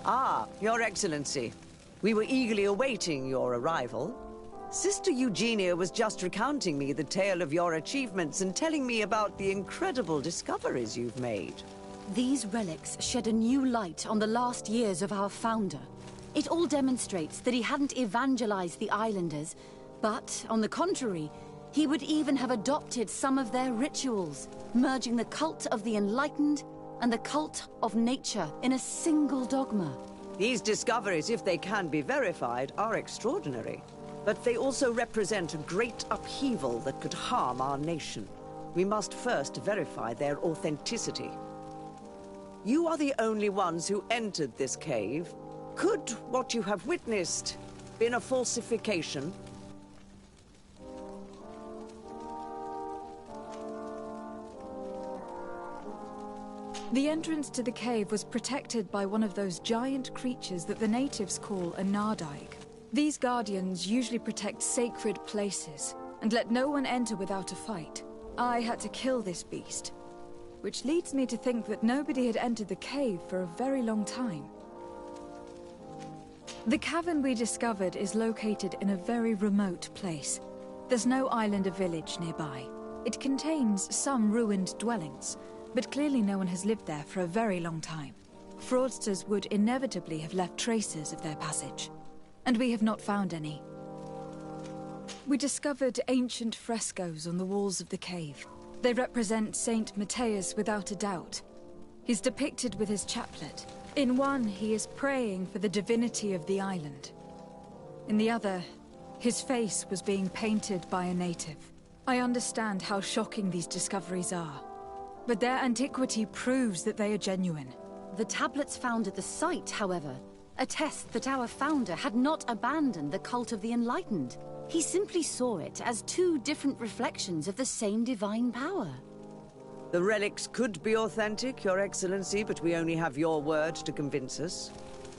Ah, Your Excellency. We were eagerly awaiting your arrival. Sister Eugenia was just recounting me the tale of your achievements and telling me about the incredible discoveries you've made. These relics shed a new light on the last years of our founder. It all demonstrates that he hadn't evangelized the islanders, but, on the contrary, he would even have adopted some of their rituals, merging the cult of the enlightened and the cult of nature in a single dogma. These discoveries, if they can be verified, are extraordinary. But they also represent a great upheaval that could harm our nation. We must first verify their authenticity. You are the only ones who entered this cave. Could what you have witnessed been a falsification? The entrance to the cave was protected by one of those giant creatures that the natives call a Nardaig. These guardians usually protect sacred places and let no one enter without a fight. I had to kill this beast, which leads me to think that nobody had entered the cave for a very long time. The cavern we discovered is located in a very remote place. There's no island or village nearby. It contains some ruined dwellings, but clearly no one has lived there for a very long time. Fraudsters would inevitably have left traces of their passage, and we have not found any. We discovered ancient frescoes on the walls of the cave. They represent Saint Matthias without a doubt. He's depicted with his chaplet. In one, he is praying for the divinity of the island. In the other, his face was being painted by a native. I understand how shocking these discoveries are, but their antiquity proves that they are genuine. The tablets found at the site, however, attest that our founder had not abandoned the cult of the enlightened. He simply saw it as two different reflections of the same divine power. The relics could be authentic, Your Excellency, but we only have your word to convince us.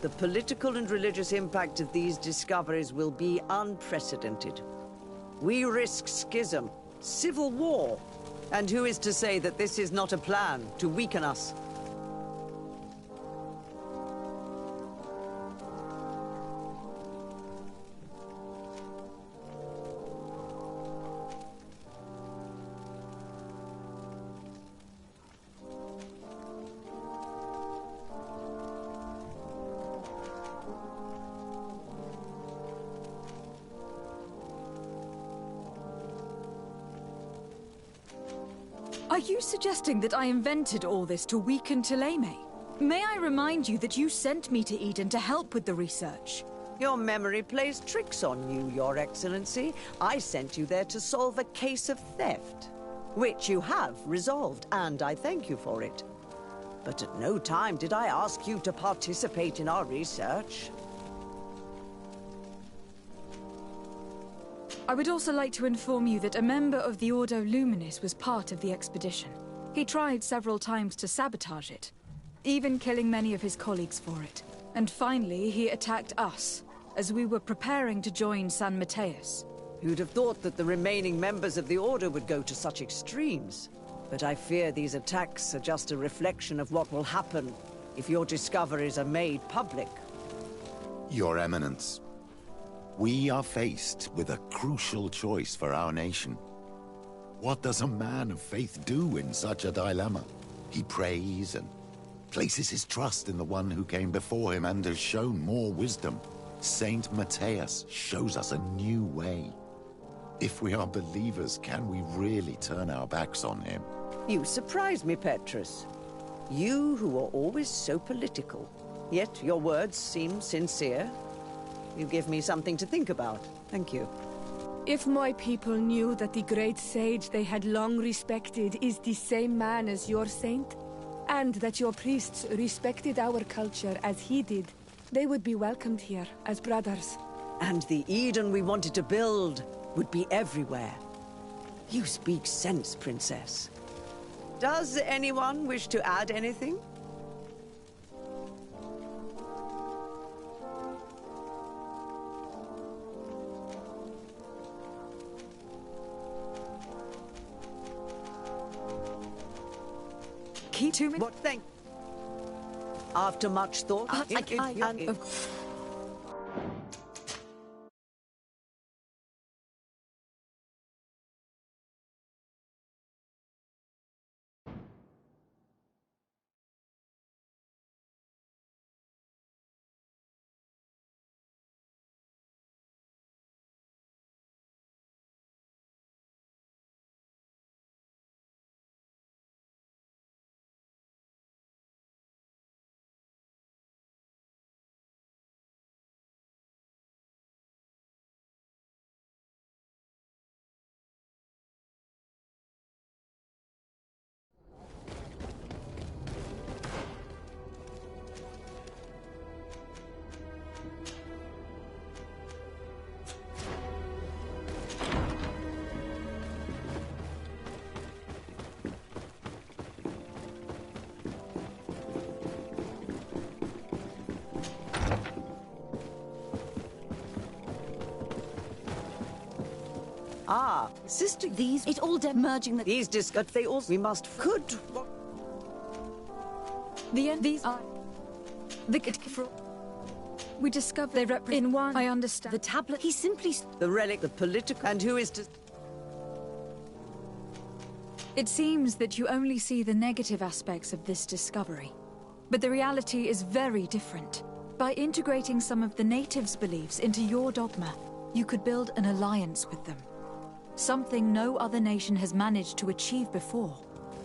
The political and religious impact of these discoveries will be unprecedented. We risk schism, civil war, and who is to say that this is not a plan to weaken us? Are you suggesting that I invented all this to weaken Thélème? May I remind you that you sent me to Eden to help with the research? Your memory plays tricks on you, Your Excellency. I sent you there to solve a case of theft, which you have resolved, and I thank you for it. But at no time did I ask you to participate in our research. I would also like to inform you that a member of the Ordo Luminis was part of the expedition. He tried several times to sabotage it, even killing many of his colleagues for it. And finally, he attacked us, as we were preparing to join San Matthias. Who'd have thought that the remaining members of the Order would go to such extremes? But I fear these attacks are just a reflection of what will happen if your discoveries are made public. Your Eminence, we are faced with a crucial choice for our nation. What does a man of faith do in such a dilemma? He prays and places his trust in the one who came before him and has shown more wisdom. Saint Matthias shows us a new way. If we are believers, can we really turn our backs on him? You surprise me, Petrus. You who are always so political, yet your words seem sincere. You give me something to think about. Thank you. If my people knew that the great sage they had long respected is the same man as your saint, and that your priests respected our culture as he did, they would be welcomed here as brothers. And the Eden we wanted to build would be everywhere. You speak sense, Princess. Does anyone wish to add anything? Key to me? What, thank... After much thought, sister, These, it all merging the... these but they also, we must, could... These are... We discovered they represent in one, I understand. The tablet, he simply... The relic, the political, and who is to... It seems that you only see the negative aspects of this discovery. But the reality is very different. By integrating some of the natives' beliefs into your dogma, you could build an alliance with them. Something no other nation has managed to achieve before.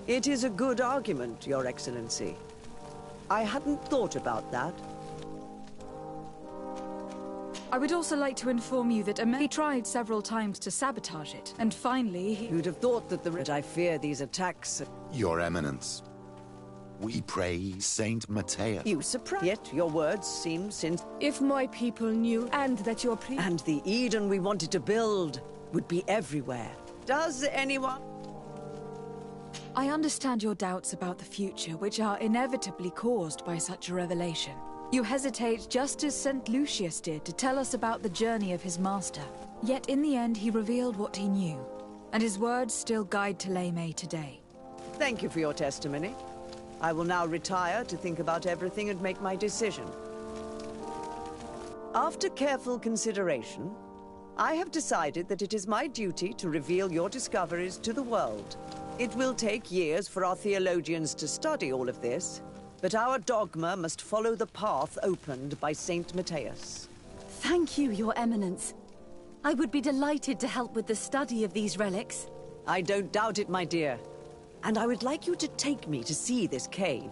It is a good argument, Your Excellency. I hadn't thought about that. I would also like to inform you that he tried several times to sabotage it, and finally he... You'd have thought that but I fear these attacks... Your Eminence, we pray Saint Matthias. You surprise. Yet your words seem since... If my people knew, and that your And the Eden we wanted to build would be everywhere. Does anyone... I understand your doubts about the future, which are inevitably caused by such a revelation. You hesitate just as St. Lucius did to tell us about the journey of his master. Yet in the end he revealed what he knew, and his words still guide Thélème today. Thank you for your testimony. I will now retire to think about everything and make my decision. After careful consideration, I have decided that it is my duty to reveal your discoveries to the world. It will take years for our theologians to study all of this, but our dogma must follow the path opened by Saint Matthias. Thank you, Your Eminence. I would be delighted to help with the study of these relics. I don't doubt it, my dear. And I would like you to take me to see this cave.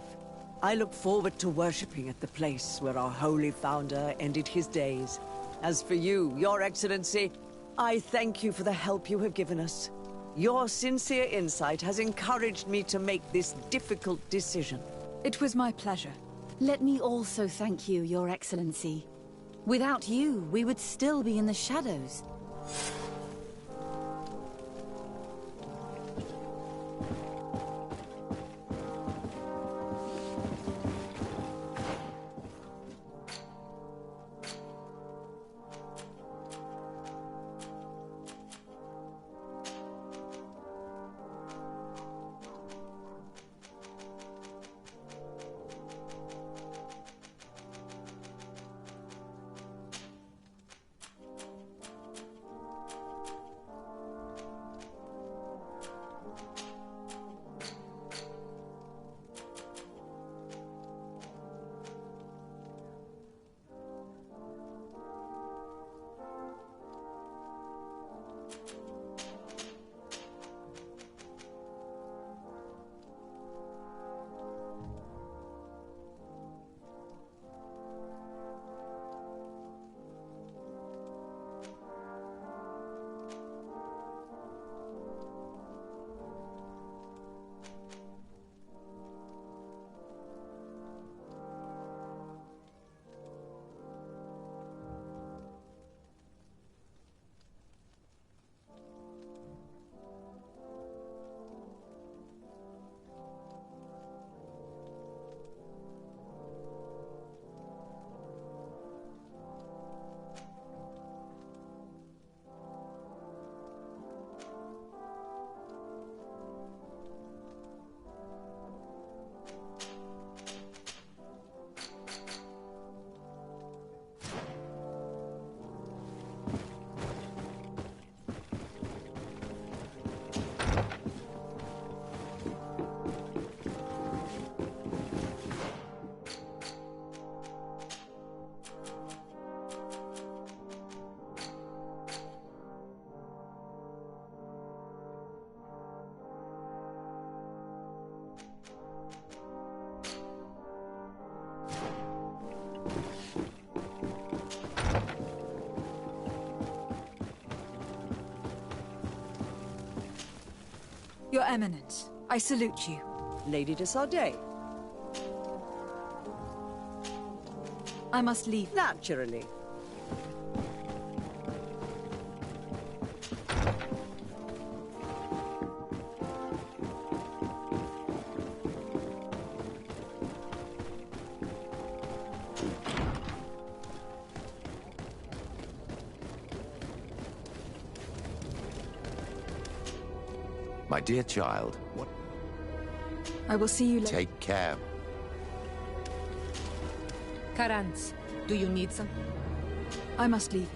I look forward to worshipping at the place where our holy founder ended his days. As for you, Your Excellency, I thank you for the help you have given us. Your sincere insight has encouraged me to make this difficult decision. It was my pleasure. Let me also thank you, Your Excellency. Without you, we would still be in the shadows. Eminence, I salute you. Lady de Sardet. I must leave. Naturally. My dear child, what? I will see you later. Take care. Karans, do you need some? I must leave.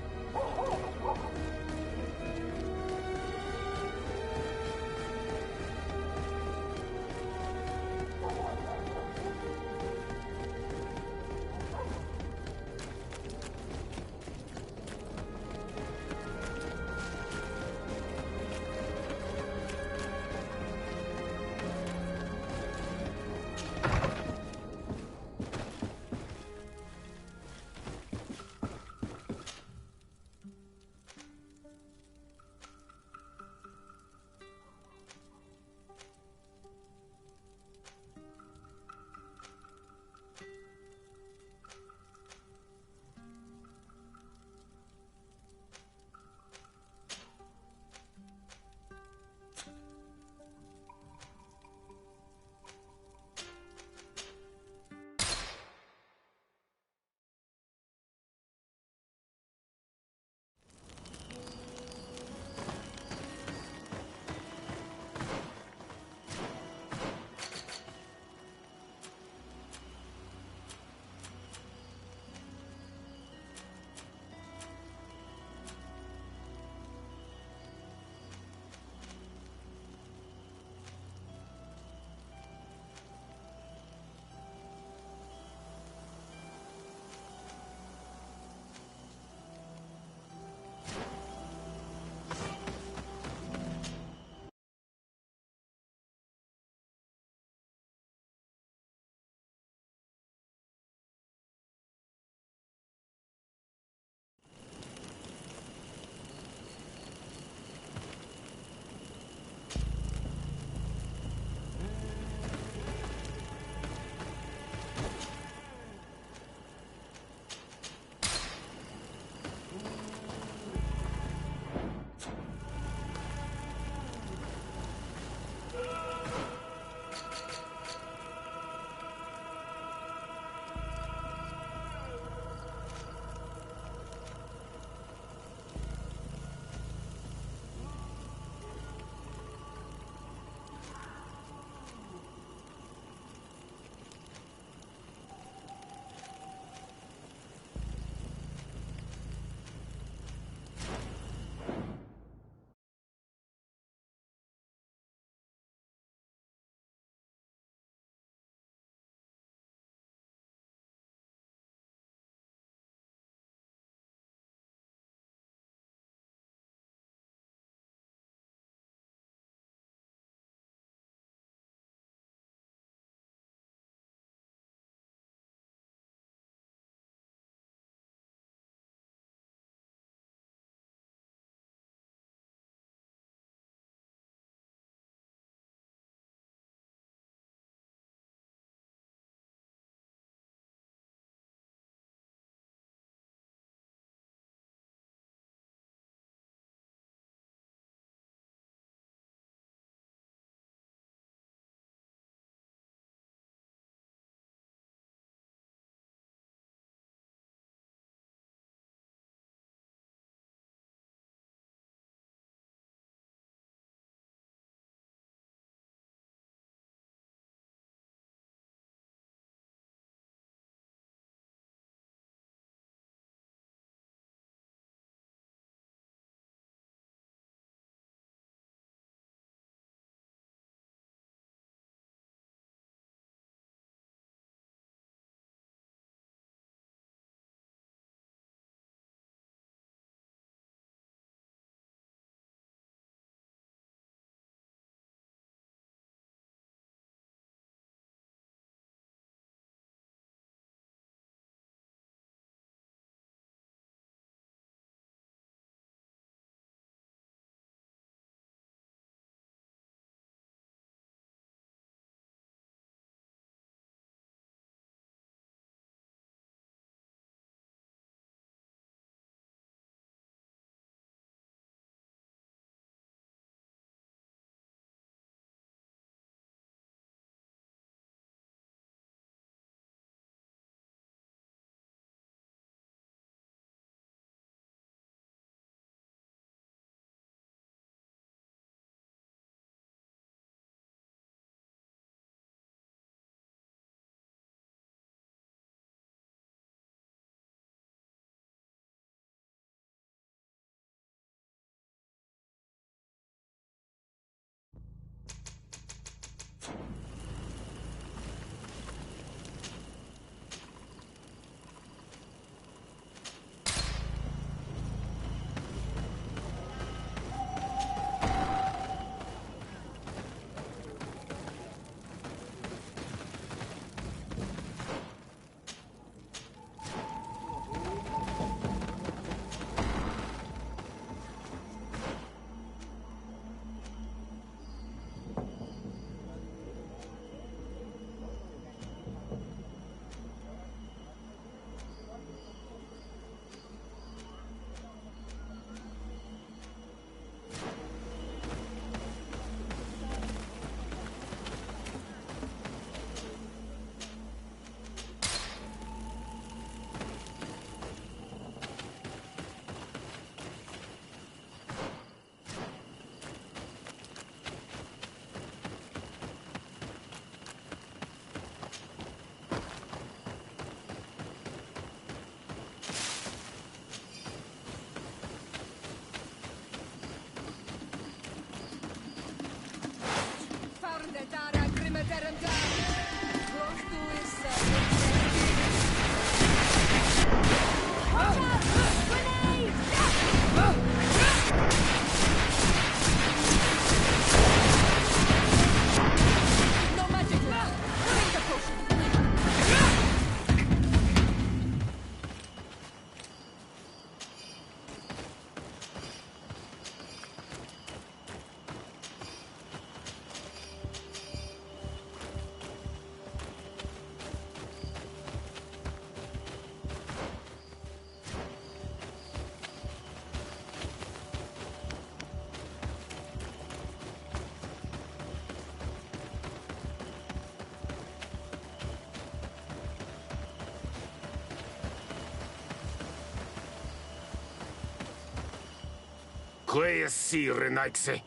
Quaesi, Renaigse.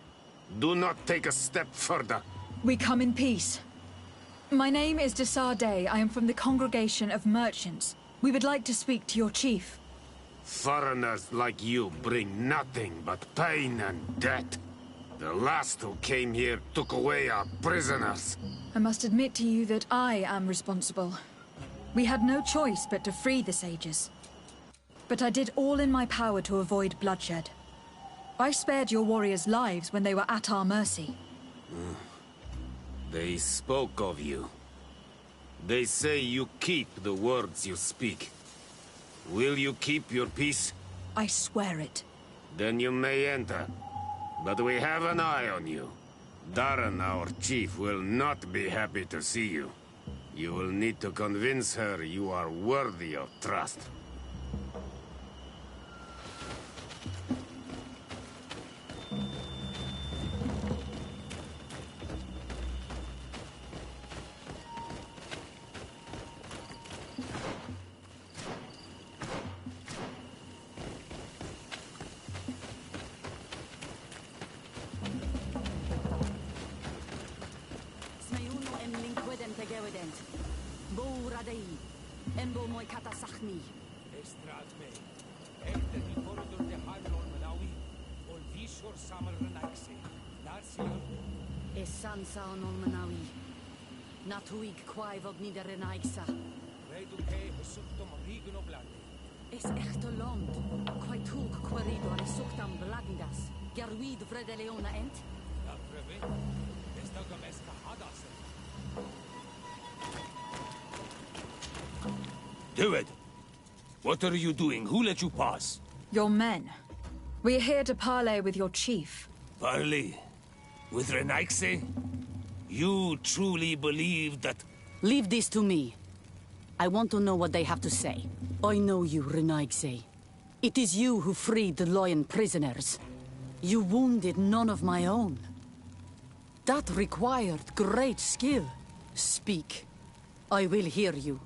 Do not take a step further. We come in peace. My name is Desarde. I am from the Congregation of Merchants. We would like to speak to your chief. Foreigners like you bring nothing but pain and death. The last who came here took away our prisoners. I must admit to you that I am responsible. We had no choice but to free the sages. But I did all in my power to avoid bloodshed. I spared your warriors' lives when they were at our mercy. They spoke of you. They say you keep the words you speak. Will you keep your peace? I swear it. Then you may enter. But we have an eye on you. Darren, our chief, will not be happy to see you. You will need to convince her you are worthy of trust. Natuig kwaivog ni de renaigsa. Reduke hesuktum rigun oblandi. Es echte land. Kwaitug quarido resuktam blandas. Garwid vredeleona ent. La preve. Estagam eska hadas. Do it. What are you doing? Who let you pass? Your men. We are here to parley with your chief. Parley? With Renaigse? You truly believe that... Leave this to me. I want to know what they have to say. I know you, Renaigse. It is you who freed the lion prisoners. You wounded none of my own. That required great skill. Speak. I will hear you.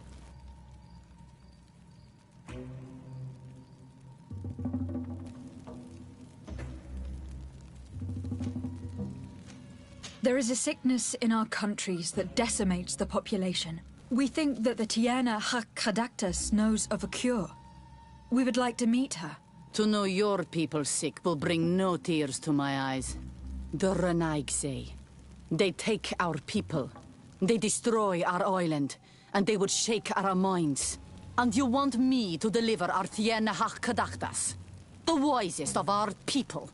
There is a sickness in our countries that decimates the population. We think that the Tiana Hakkadaktas knows of a cure. We would like to meet her. To know your people sick will bring no tears to my eyes. The Renaigse. They take our people. They destroy our island. And they would shake our minds. And you want me to deliver our Tiana Hakkadaktas? The wisest of our people.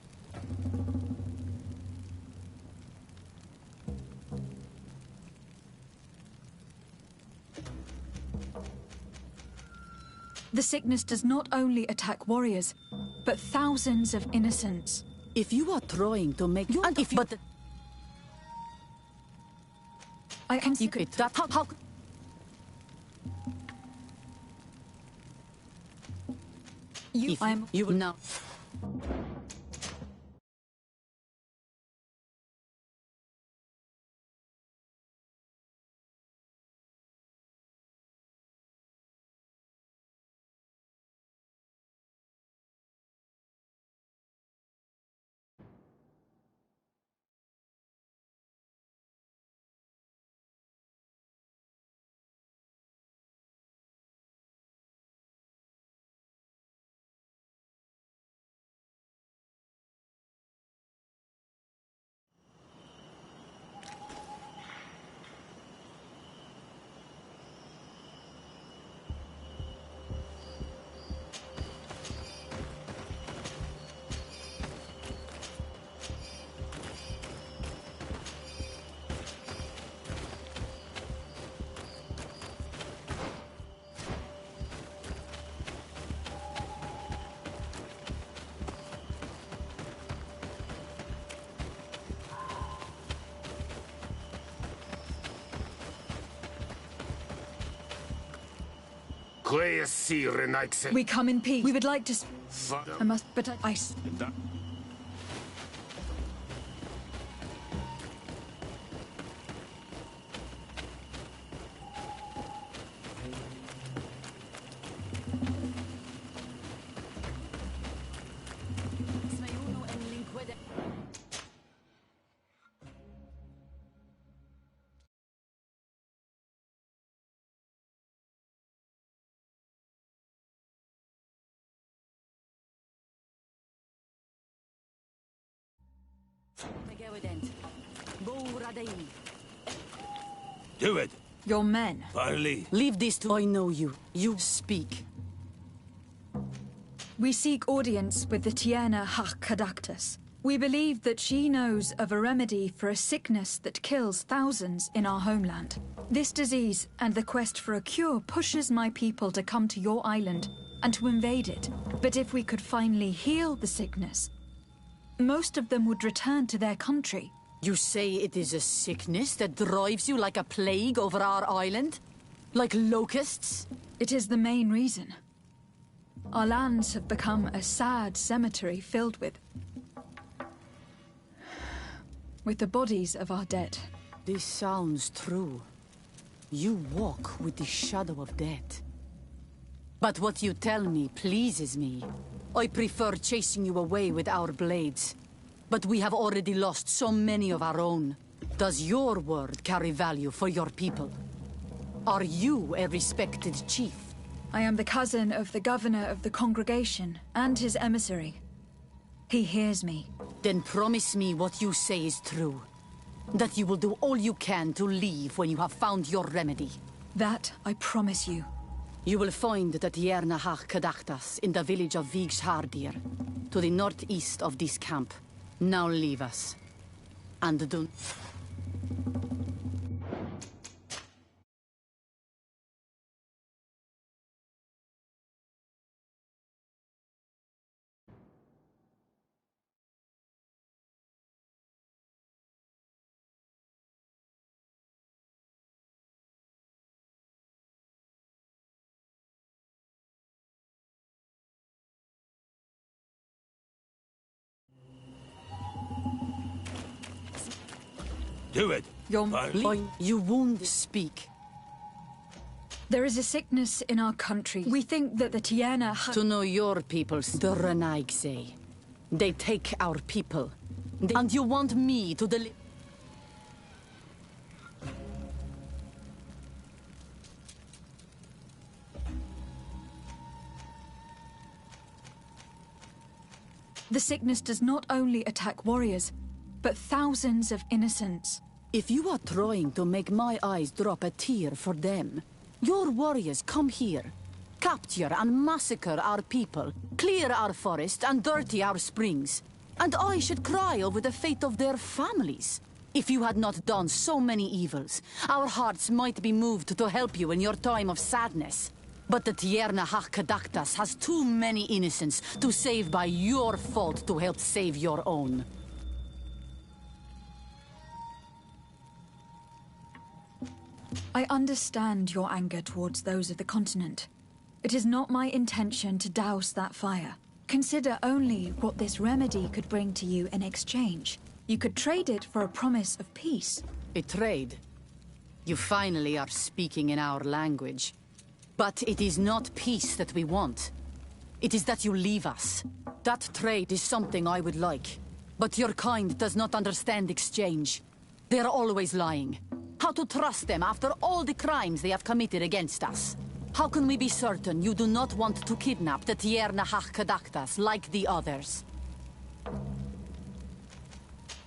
The sickness does not only attack warriors, but thousands of innocents. If you are trying to make you... But... I can see it. That... How... You will now... We come in peace. We would like to... I must... but I... Do it! Your men. Finally. Leave this to... I know you. You speak. We seek audience with the Tierna Kadaktus. We believe that she knows of a remedy for a sickness that kills thousands in our homeland. This disease and the quest for a cure pushes my people to come to your island and to invade it. But if we could finally heal the sickness, most of them would return to their country. You say it is a sickness that drives you like a plague over our island? Like locusts? It is the main reason. Our lands have become a sad cemetery filled with the bodies of our dead. This sounds true. You walk with the shadow of death. But what you tell me pleases me. I prefer chasing you away with our blades. But we have already lost so many of our own. Does your word carry value for your people? Are you a respected chief? I am the cousin of the governor of the congregation and his emissary. He hears me. Then promise me what you say is true. That you will do all you can to leave when you have found your remedy. That I promise you. You will find the Tierna Kadaktas in the village of Vigshardir, to the northeast of this camp. Now leave us. And do... Do it! You won't speak. There is a sickness in our country. We think that the Tierna To know your peoples, the Renaigse. They take our people. And you want me to deliver... The sickness does not only attack warriors, but thousands of innocents. If you are trying to make my eyes drop a tear for them, your warriors come here, capture and massacre our people, clear our forest and dirty our springs. And I should cry over the fate of their families. If you had not done so many evils, our hearts might be moved to help you in your time of sadness. But the Tierna Kadaktas has too many innocents to save by your fault to help save your own. I understand your anger towards those of the continent. It is not my intention to douse that fire. Consider only what this remedy could bring to you in exchange. You could trade it for a promise of peace. A trade? You finally are speaking in our language. But it is not peace that we want. It is that you leave us. That trade is something I would like. But your kind does not understand exchange. They are always lying. How to trust them after all the crimes they have committed against us? How can we be certain you do not want to kidnap the Tierna Kadaktas like the others?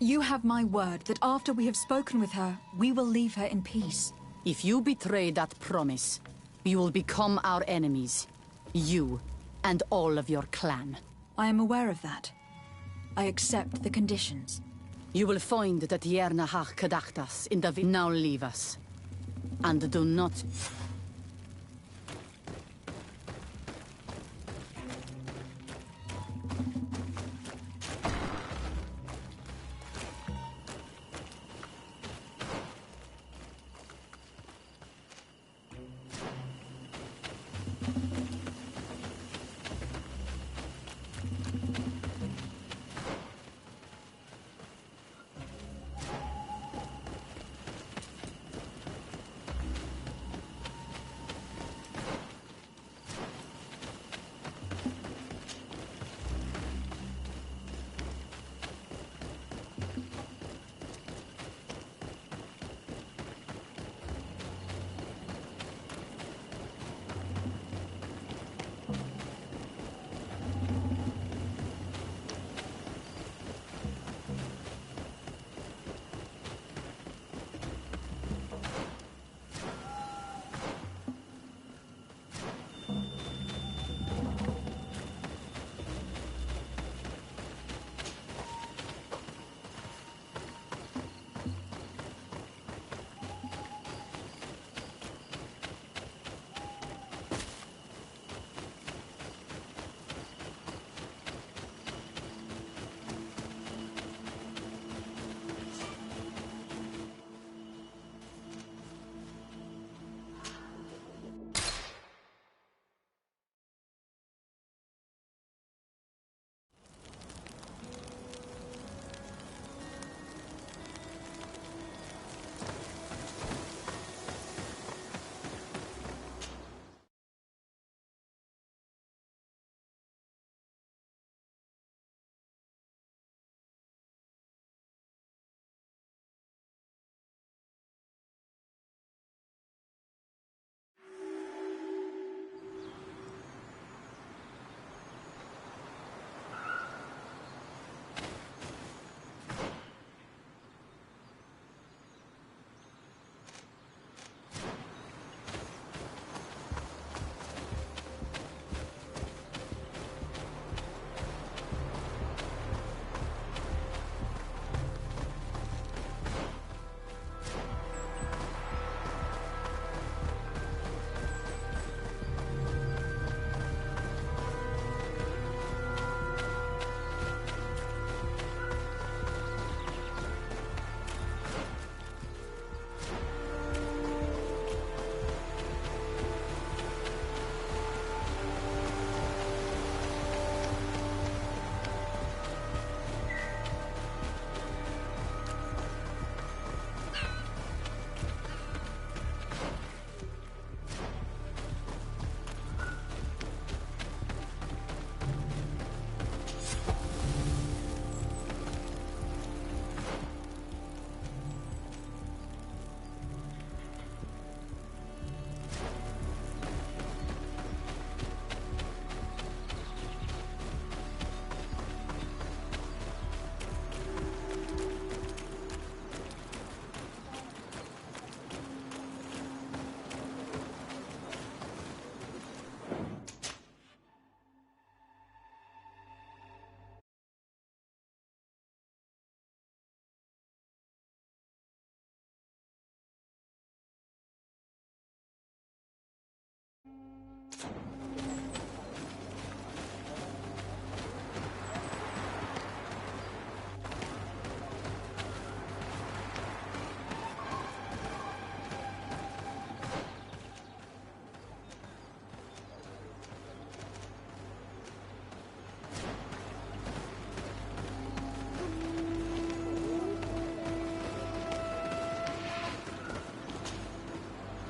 You have my word that after we have spoken with her, we will leave her in peace. If you betray that promise, you will become our enemies. You and all of your clan. I am aware of that. I accept the conditions. You will find the Tierna Kadaktas in the... Now leave us. And do not...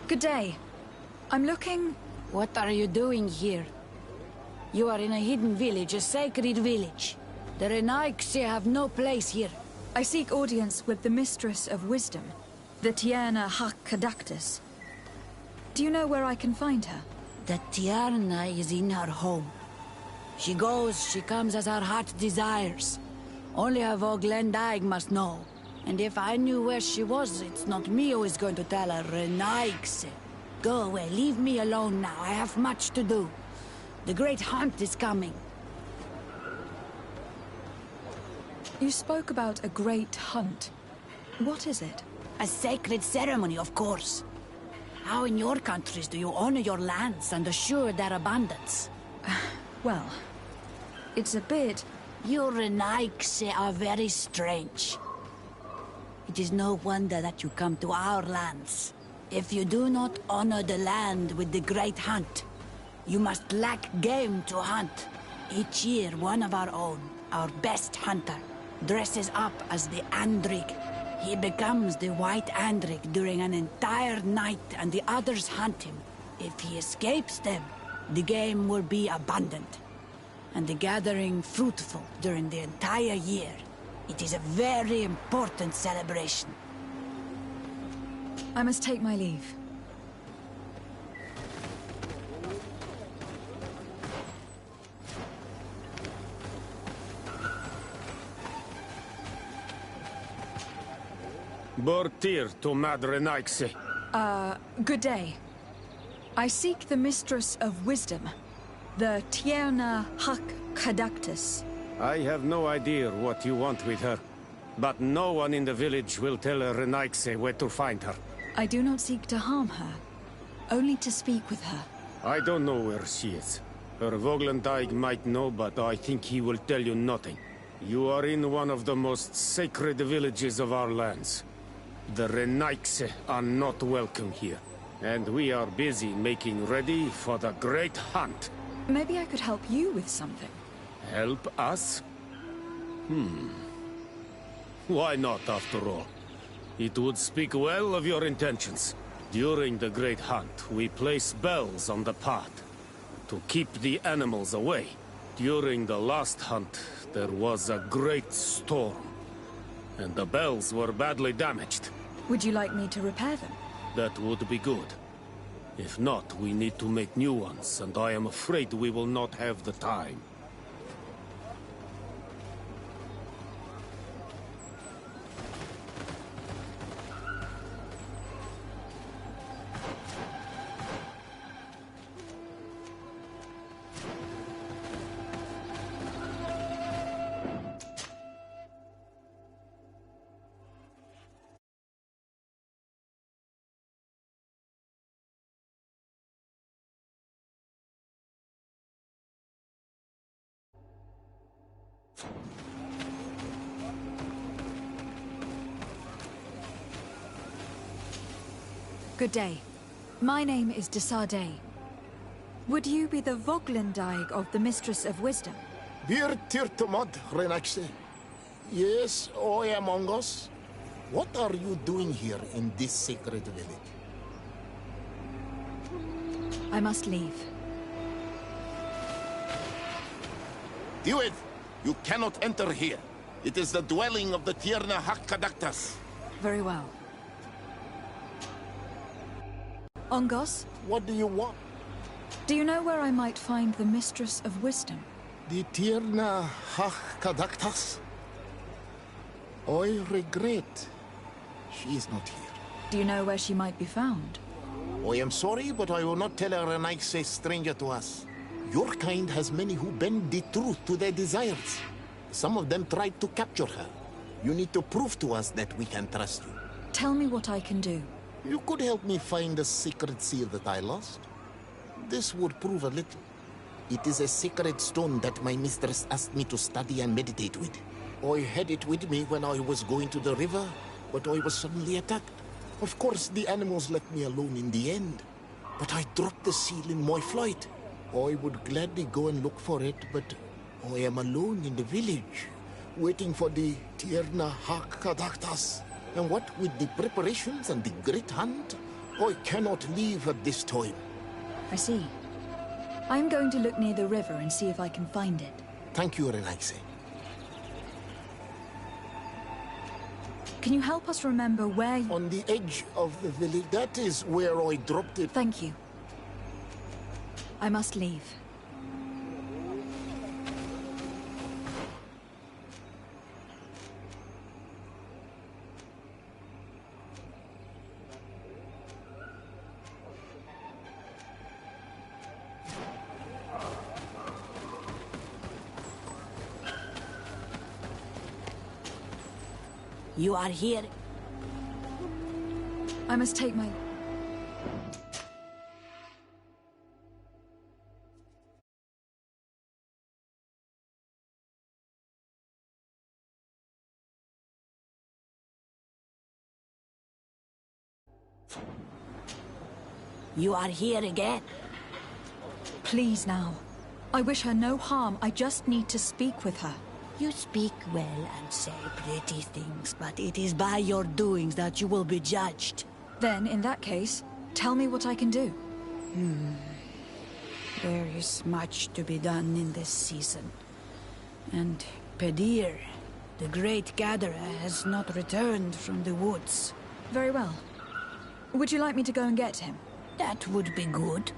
Good day. I'm looking... What are you doing here? You are in a hidden village, a sacred village. The Renaigse have no place here. I seek audience with the Mistress of Wisdom, the Tierna Hakkadaktus. Do you know where I can find her? The Tierna is in her home. She goes, she comes as her heart desires. Only her Voglendaig must know. And if I knew where she was, it's not me who is going to tell her, Renaigse. Go away, leave me alone now. I have much to do. The great hunt is coming. You spoke about a great hunt. What is it? A sacred ceremony, of course. How in your countries do you honor your lands and assure their abundance? Well, it's a bit... You Renaigse are very strange. It is no wonder that you come to our lands. If you do not honor the land with the great hunt, you must lack game to hunt. Each year, one of our own, our best hunter, dresses up as the Andrig. He becomes the White Andrig during an entire night and the others hunt him. If he escapes them, the game will be abundant, and the gathering fruitful during the entire year. It is a very important celebration. I must take my leave. Bortir to Mad Renaigse. Good day. I seek the Mistress of Wisdom, the Tierna Hakkadaktus. I have no idea what you want with her, but no one in the village will tell Renaigse where to find her. I do not seek to harm her, only to speak with her. I don't know where she is. Her Voglendaig might know, but I think he will tell you nothing. You are in one of the most sacred villages of our lands. The Renaigse are not welcome here, and we are busy making ready for the great hunt. Maybe I could help you with something. Help us? Why not, after all? It would speak well of your intentions. During the great hunt, we place bells on the path to keep the animals away. During the last hunt, there was a great storm, and the bells were badly damaged. Would you like me to repair them? That would be good. If not, we need to make new ones, and I am afraid we will not have the time. Good day. My name is Desardet. Would you be the Voglendaig of the Mistress of Wisdom? Wir Tirtomod, Renaigse. Yes, I am among us. What are you doing here in this sacred village? I must leave. Duet, you cannot enter here. It is the dwelling of the Tierna Hakkadaktus. Very well. Ongos? What do you want? Do you know where I might find the Mistress of Wisdom? The Tierna Hakkadaktus? I regret. She is not here. Do you know where she might be found? I am sorry, but I will not tell her Renaigse a stranger to us. Your kind has many who bend the truth to their desires. Some of them tried to capture her. You need to prove to us that we can trust you. Tell me what I can do. You could help me find the sacred seal that I lost. This would prove a little. It is a sacred stone that my mistress asked me to study and meditate with. I had it with me when I was going to the river, but I was suddenly attacked. Of course, the animals left me alone in the end. But I dropped the seal in my flight. I would gladly go and look for it, but I am alone in the village, waiting for the Tierna Hakkadaktus. And what with the preparations and the great hunt, I cannot leave at this time. I see. I'm going to look near the river and see if I can find it. Thank you, Relaxe. Can you help us remember where you... On the edge of the village. That is where I dropped it. Thank you. I must leave. You are here. I must take my... You are here again. Please now. I wish her no harm. I just need to speak with her. You speak well and say pretty things, but it is by your doings that you will be judged. Then, in that case, tell me what I can do. There is much to be done in this season. And Pedir, the great gatherer, has not returned from the woods. Very well. Would you like me to go and get him? That would be good.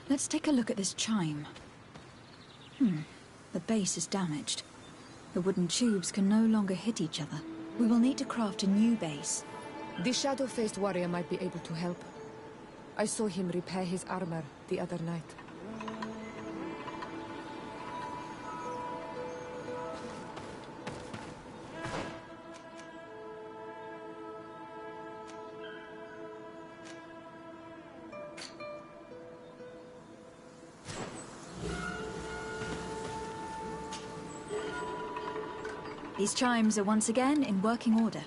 Let's take a look at this chime. The base is damaged. The wooden tubes can no longer hit each other. We will need to craft a new base. The shadow-faced warrior might be able to help. I saw him repair his armor the other night. These chimes are once again in working order.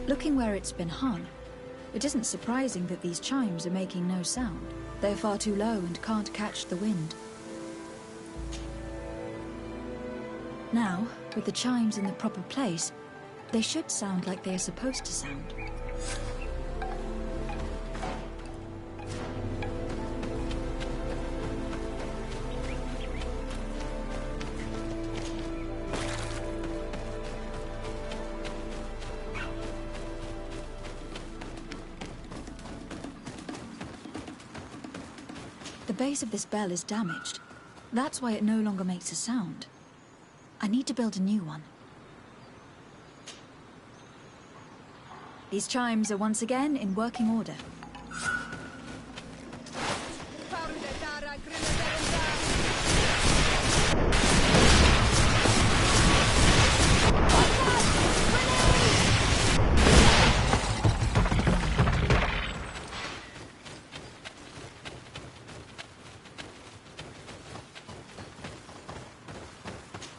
Looking where it's been hung, it isn't surprising that these chimes are making no sound. They're far too low and can't catch the wind. Now, with the chimes in the proper place, they should sound like they are supposed to sound. The base of this bell is damaged. That's why it no longer makes a sound. I need to build a new one. These chimes are once again in working order.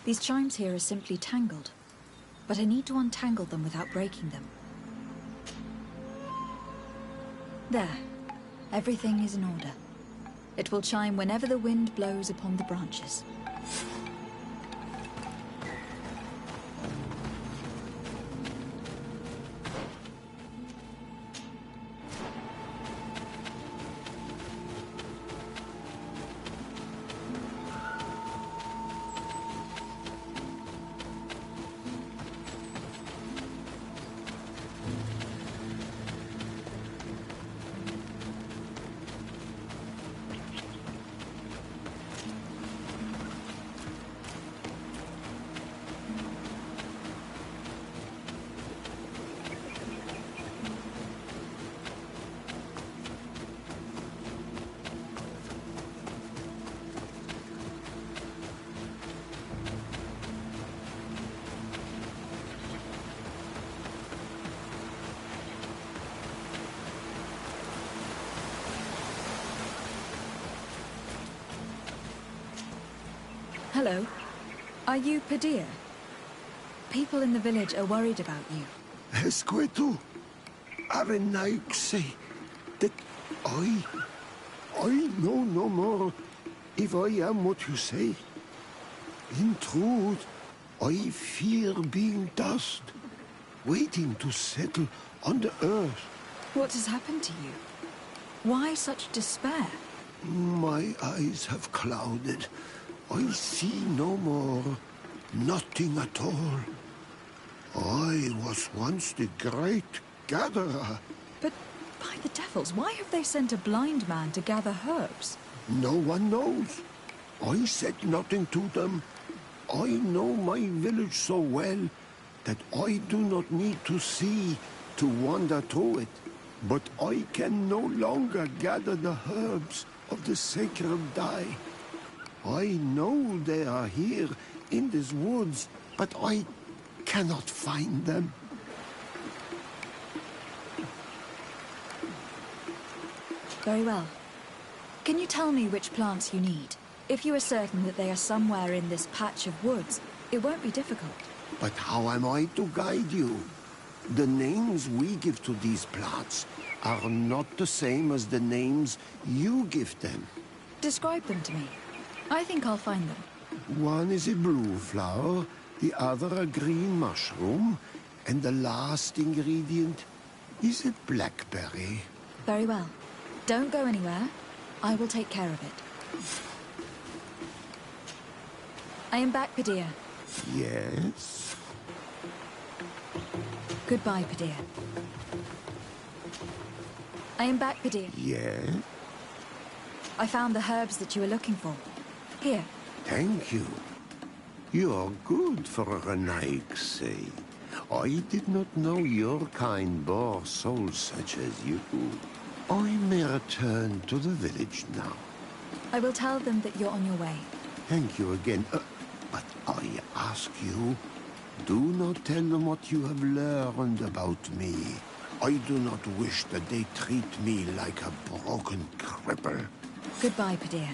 These chimes here are simply tangled, but I need to untangle them without breaking them. There. Everything is in order. It will chime whenever the wind blows upon the branches. Hello. Are you Padilla? People in the village are worried about you. Esqueto, Arenaik say that I know no more if I am what you say. In truth, I fear being dust, waiting to settle on the earth. What has happened to you? Why such despair? My eyes have clouded. I see no more, nothing at all. I was once the great gatherer. But by the devils, why have they sent a blind man to gather herbs? No one knows. I said nothing to them. I know my village so well that I do not need to see to wander through it. But I can no longer gather the herbs of the sacred dye. I know they are here in these woods, but I cannot find them. Very well. Can you tell me which plants you need? If you are certain that they are somewhere in this patch of woods, it won't be difficult. But how am I to guide you? The names we give to these plants are not the same as the names you give them. Describe them to me. I think I'll find them. One is a blue flower, the other a green mushroom, and the last ingredient is a blackberry. Very well. Don't go anywhere. I will take care of it. I am back, Padilla. Yes? Goodbye, Padilla. I am back, Padilla. Yes? I found the herbs that you were looking for. Here. Thank you. You are good for a Renaik, say. I did not know your kind bore souls such as you. I may return to the village now. I will tell them that you're on your way. Thank you again. But I ask you, do not tell them what you have learned about me. I do not wish that they treat me like a broken cripple. Goodbye, Padilla.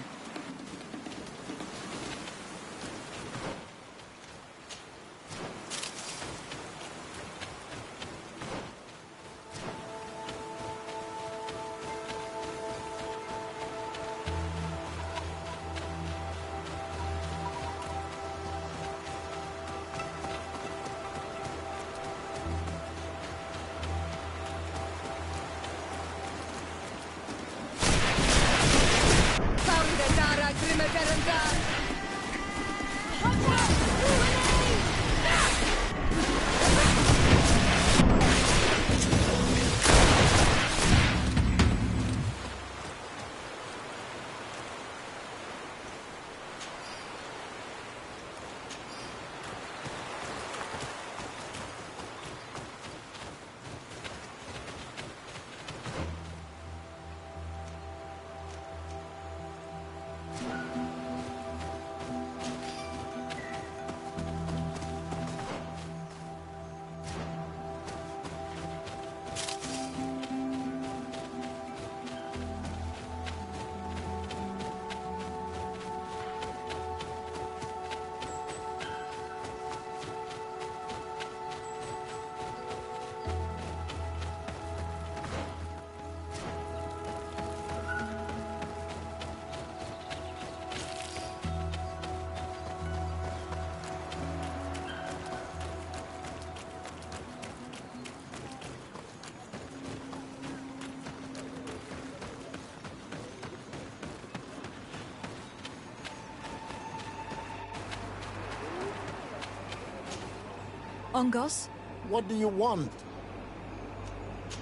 Ongos? What do you want?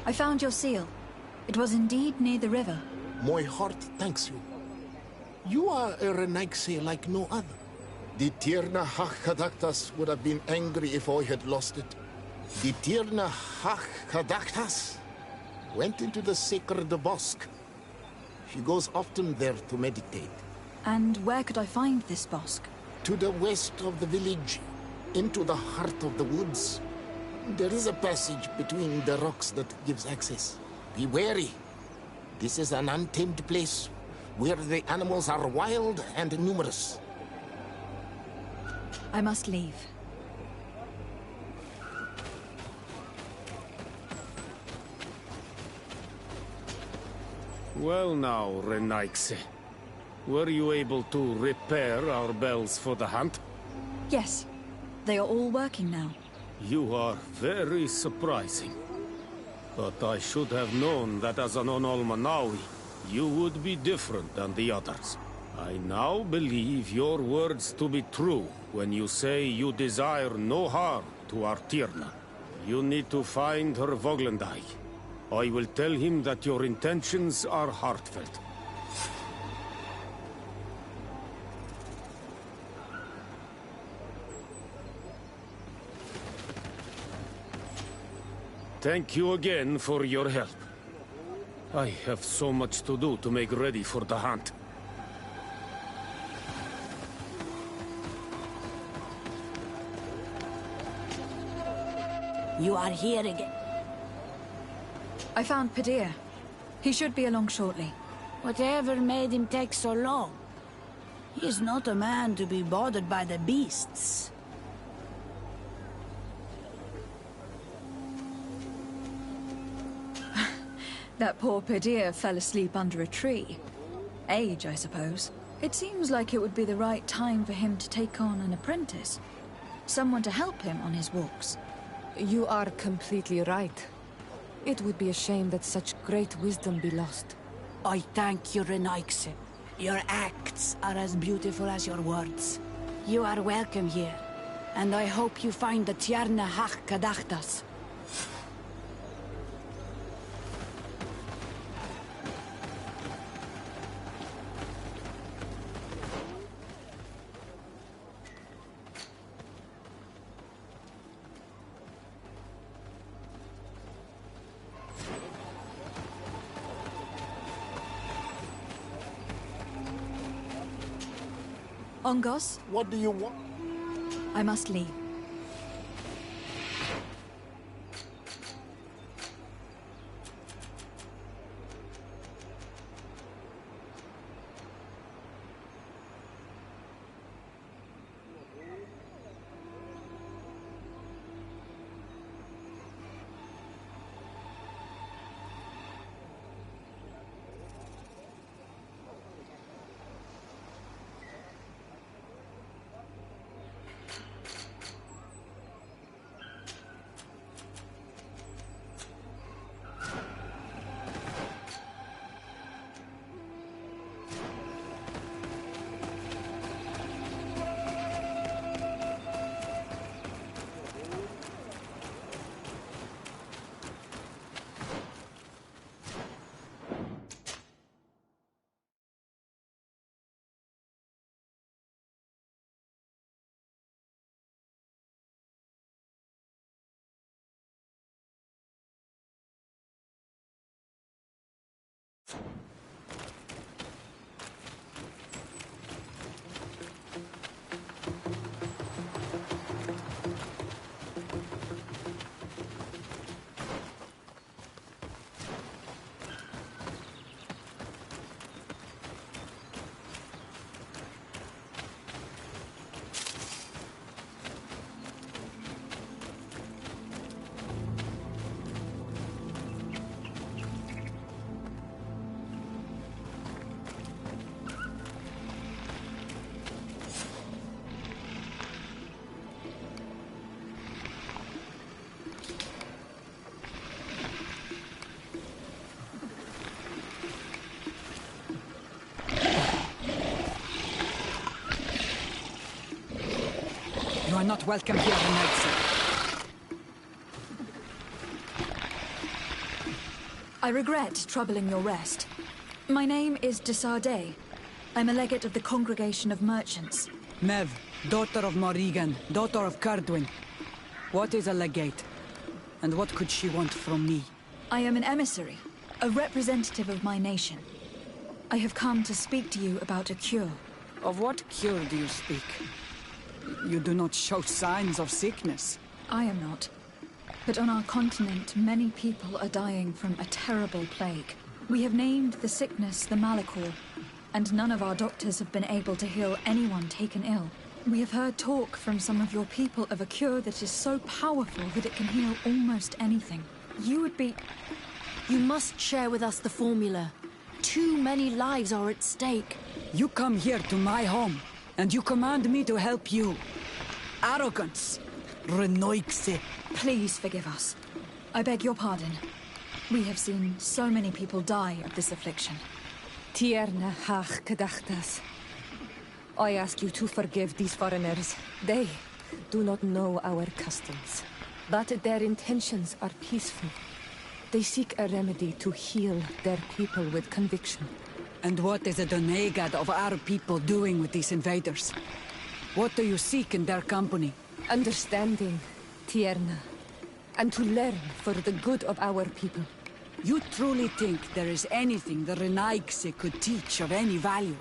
I found your seal. It was indeed near the river. My heart thanks you. You are a Renaigse like no other. The Tirna Hachkadaktas would have been angry if I had lost it. The Tirna Hachkadaktas went into the sacred bosque. She goes often there to meditate. And where could I find this bosque? To the west of the village, into the heart of the woods. There is a passage between the rocks that gives access. Be wary. This is an untamed place, where the animals are wild and numerous. I must leave. Well now, Renaigse. Were you able to repair our bells for the hunt? Yes. They are all working now. You are very surprising. But I should have known that as an Onolmanawi, you would be different than the others. I now believe your words to be true when you say you desire no harm to our Tirna. You need to find her Voglendai. I will tell him that your intentions are heartfelt. Thank you again for your help. I have so much to do to make ready for the hunt. You are here again. I found Padir. He should be along shortly. Whatever made him take so long? He is not a man to be bothered by the beasts. That poor Padir fell asleep under a tree. Age, I suppose. It seems like it would be the right time for him to take on an apprentice. Someone to help him on his walks. You are completely right. It would be a shame that such great wisdom be lost. I thank you, Renaigse. Your acts are as beautiful as your words. You are welcome here, and I hope you find the Tierna Hachkadachtas. Ongos? What do you want? I must leave. You are not welcome here, Renaigse. I regret troubling your rest. My name is de Sardet. I'm a legate of the Congregation of Merchants. Mev, daughter of Morrigan, daughter of Cardwin. What is a legate? And what could she want from me? I am an emissary, a representative of my nation. I have come to speak to you about a cure. Of what cure do you speak? You do not show signs of sickness. I am not. But on our continent, many people are dying from a terrible plague. We have named the sickness the Malachor, and none of our doctors have been able to heal anyone taken ill. We have heard talk from some of your people of a cure that is so powerful that it can heal almost anything. You would be... You must share with us the formula. Too many lives are at stake. You come here to my home, and you command me to help you. Arrogance. Renoixe. Please forgive us. I beg your pardon. We have seen so many people die of this affliction. Tierna hach kadachtas. I ask you to forgive these foreigners. They do not know our customs, but their intentions are peaceful. They seek a remedy to heal their people with conviction. And what is the Donegad of our people doing with these invaders? What do you seek in their company? Understanding, Tierna, and to learn for the good of our people. You truly think there is anything the Renaixe could teach of any value?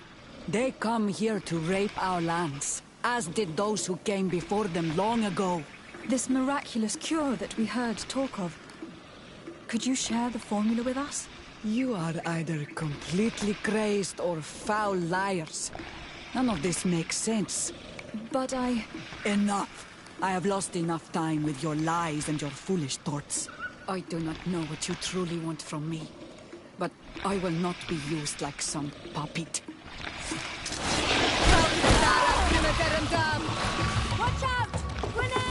They come here to rape our lands, as did those who came before them long ago. This miraculous cure that we heard talk of, could you share the formula with us? You are either completely crazed or foul liars. None of this makes sense. But I... Enough! I have lost enough time with your lies and your foolish thoughts. I do not know what you truly want from me, but I will not be used like some puppet. Watch out! Grenade!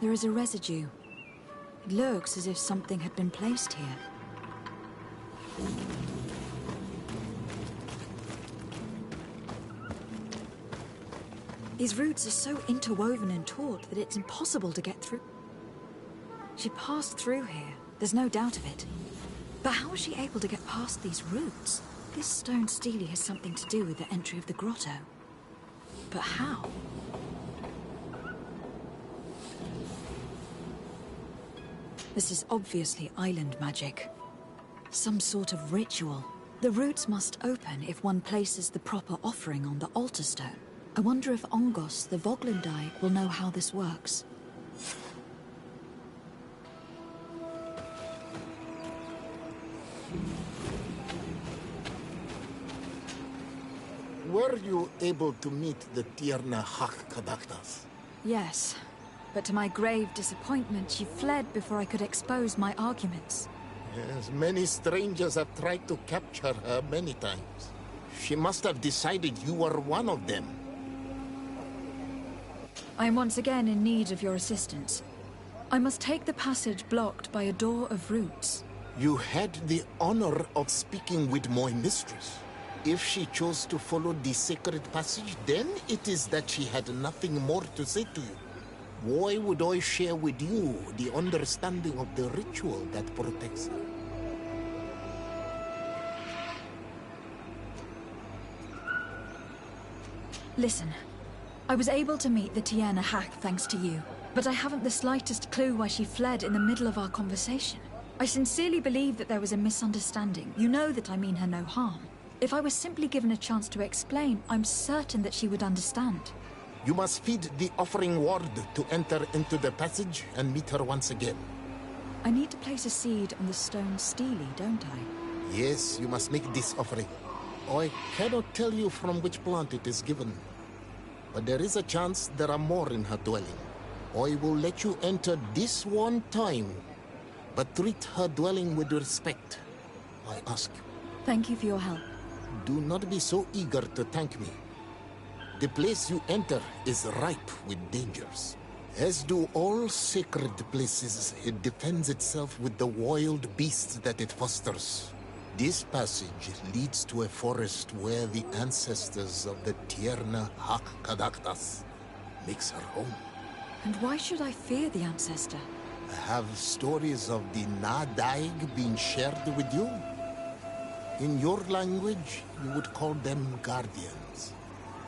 There is a residue. It looks as if something had been placed here. These roots are so interwoven and taut that it's impossible to get through. She passed through here, there's no doubt of it. But how was she able to get past these roots? This stone stele has something to do with the entry of the grotto. But how? This is obviously island magic. Some sort of ritual. The roots must open if one places the proper offering on the altar stone. I wonder if Ongos, the Voglundai, will know how this works. Were you able to meet the Tierna Hak-Kadaktas? Yes, but to my grave disappointment, she fled before I could expose my arguments. Yes, many strangers have tried to capture her many times. She must have decided you were one of them. I am once again in need of your assistance. I must take the passage blocked by a door of roots. You had the honor of speaking with my mistress. If she chose to follow the sacred passage, then it is that she had nothing more to say to you. Why would I share with you the understanding of the ritual that protects her? Listen, I was able to meet the Tierna Hack thanks to you, but I haven't the slightest clue why she fled in the middle of our conversation. I sincerely believe that there was a misunderstanding. You know that I mean her no harm. If I was simply given a chance to explain, I'm certain that she would understand. You must feed the offering ward to enter into the passage and meet her once again. I need to place a seed on the stone stele, don't I? Yes, you must make this offering. I cannot tell you from which plant it is given, but there is a chance there are more in her dwelling. I will let you enter this one time, but treat her dwelling with respect, I ask you. Thank you for your help. Do not be so eager to thank me. The place you enter is ripe with dangers. As do all sacred places, it defends itself with the wild beasts that it fosters. This passage leads to a forest where the ancestors of the Tierna Hak-Kadaktas makes her home. And why should I fear the ancestor? Have stories of the Nadaig been shared with you? In your language, you would call them guardians.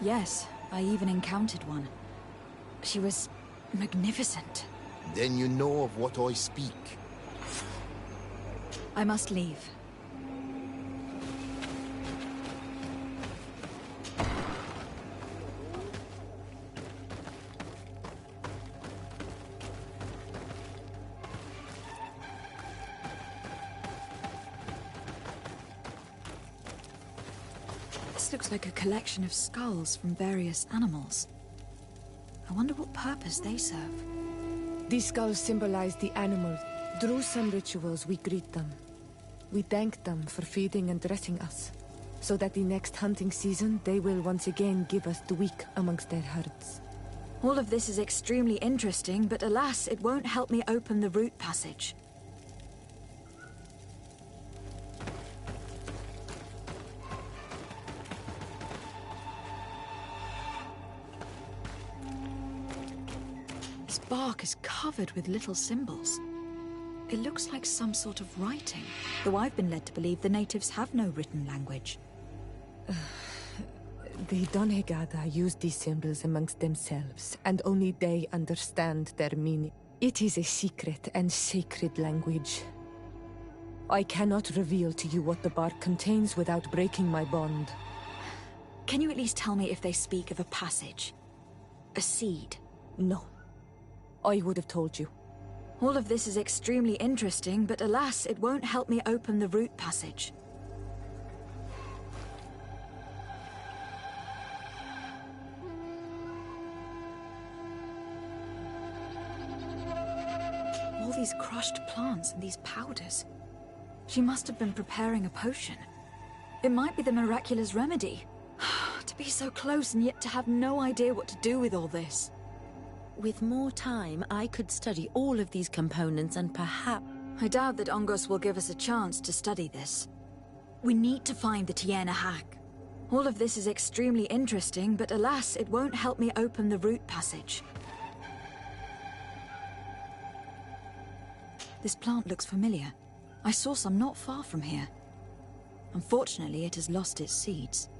Yes, I even encountered one. She was magnificent. Then you know of what I speak. I must leave. This looks like a collection of skulls from various animals. I wonder what purpose they serve. These skulls symbolize the animals. Through some rituals, we greet them. We thank them for feeding and dressing us, so that the next hunting season, they will once again give us the weak amongst their herds. All of this is extremely interesting, but alas, it won't help me open the root passage. bark is covered with little symbols. It looks like some sort of writing, though I've been led to believe the natives have no written language. The Donegada use these symbols amongst themselves, and only they understand their meaning. It is a secret and sacred language. I cannot reveal to you what the bark contains without breaking my bond. Can you at least tell me if they speak of a passage? A seed? No. I would have told you. All of this is extremely interesting, but alas, it won't help me open the root passage. All these crushed plants and these powders. She must have been preparing a potion. It might be the miraculous remedy. To be so close and yet to have no idea what to do with all this. With more time, I could study all of these components and perhaps... I doubt that Ongos will give us a chance to study this. We need to find the Tiena hack. All of this is extremely interesting, but alas, it won't help me open the root passage. This plant looks familiar. I saw some not far from here. Unfortunately, it has lost its seeds.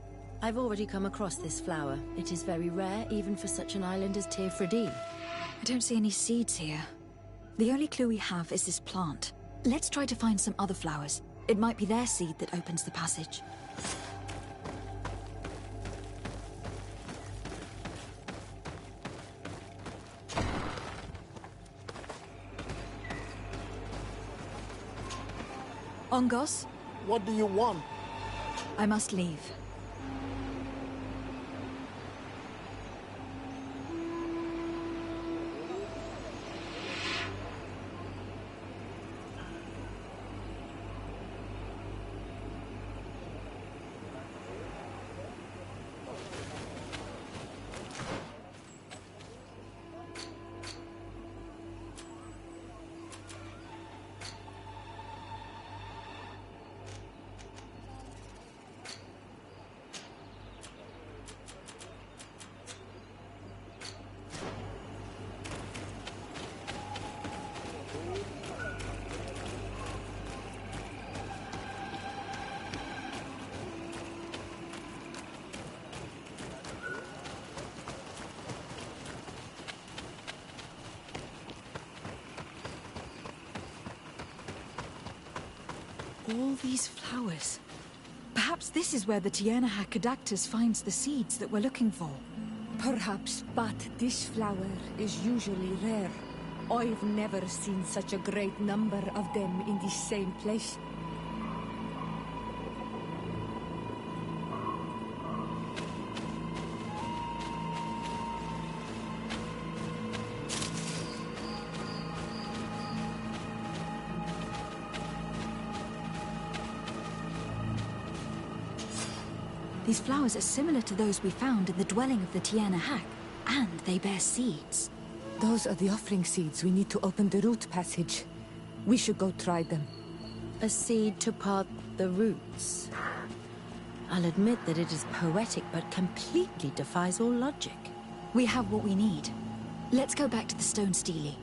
I've already come across this flower. It is very rare, even for such an island as Teofredi. I don't see any seeds here. The only clue we have is this plant. Let's try to find some other flowers. It might be their seed that opens the passage. Ongos? What do you want? I must leave. All these flowers. Perhaps this is where the Tiena Hackadactus finds the seeds that we're looking for. Perhaps, but this flower is usually rare. I've never seen such a great number of them in the same place. These flowers are similar to those we found in the dwelling of the Tiena Hack, and they bear seeds. Those are the offering seeds we need to open the root passage. We should go try them. A seed to part the roots. I'll admit that it is poetic, but completely defies all logic. We have what we need. Let's go back to the stone stele.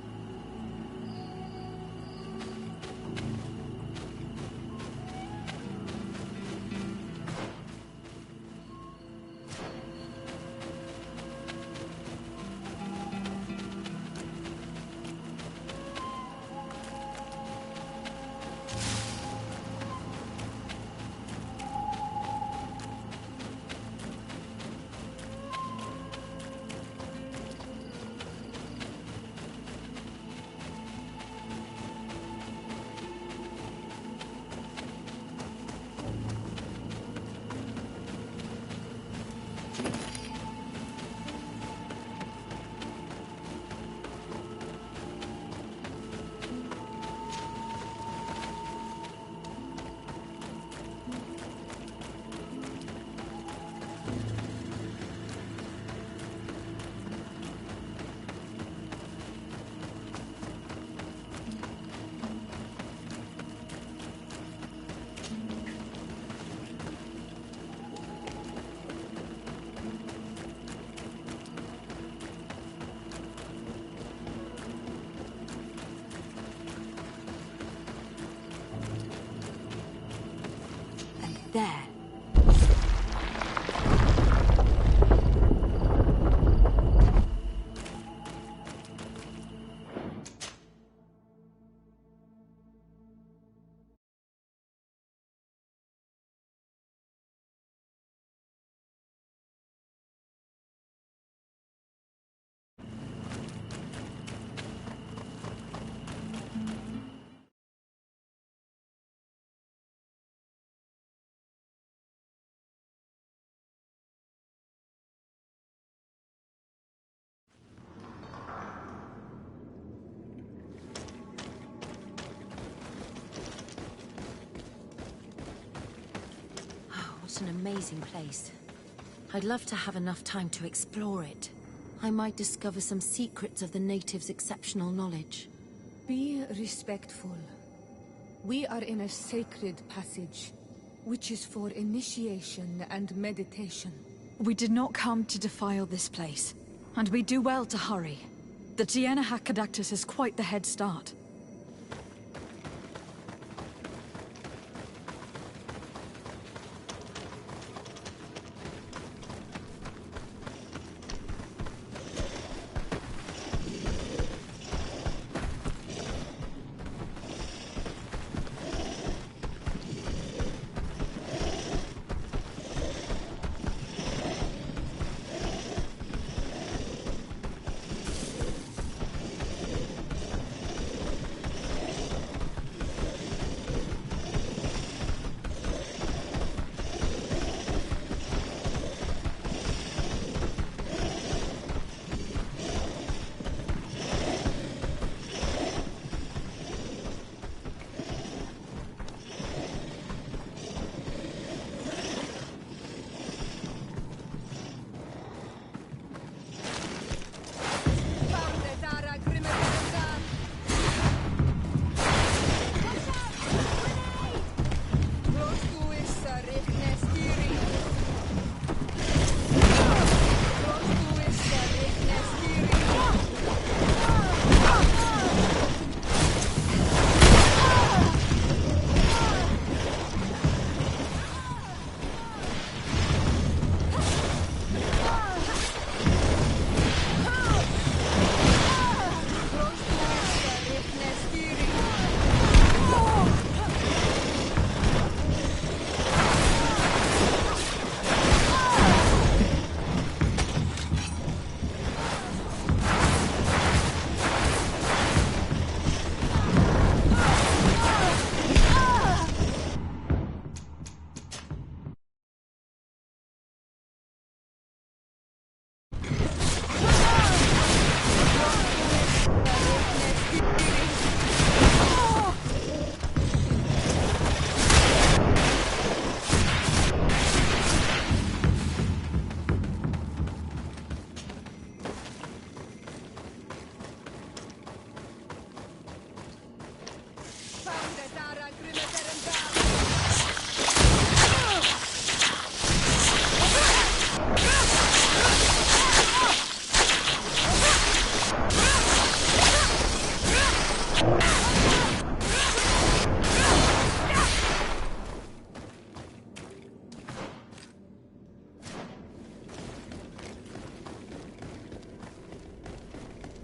there. What an amazing place. I'd love to have enough time to explore it. I might discover some secrets of the natives' exceptional knowledge. Be respectful. We are in a sacred passage, which is for initiation and meditation. We did not come to defile this place, and we do well to hurry. The Tiana Hakkadactus has quite the head start.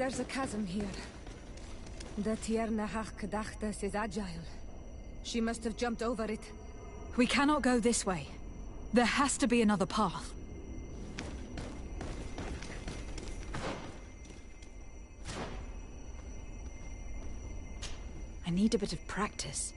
There's a chasm here. The Tierna Hakkadactus is agile. She must have jumped over it. We cannot go this way. There has to be another path. I need a bit of practice.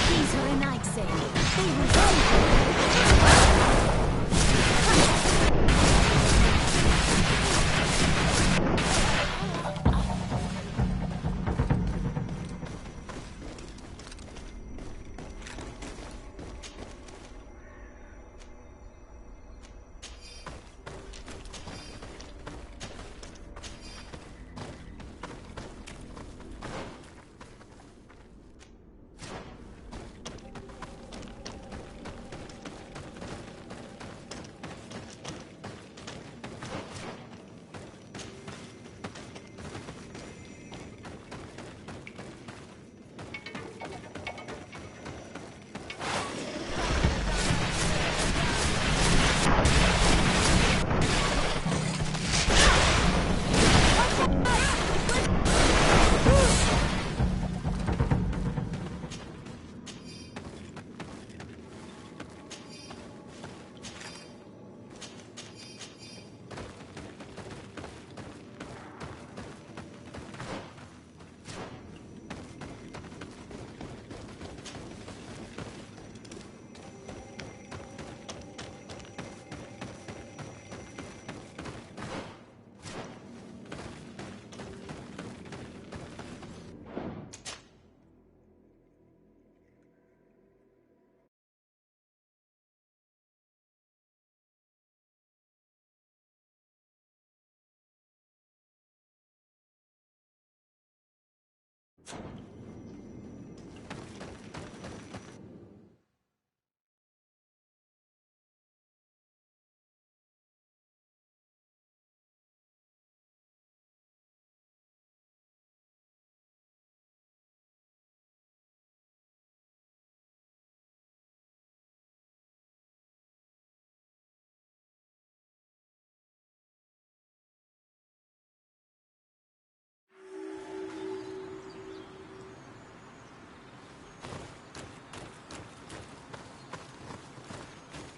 These are Renaigse. They will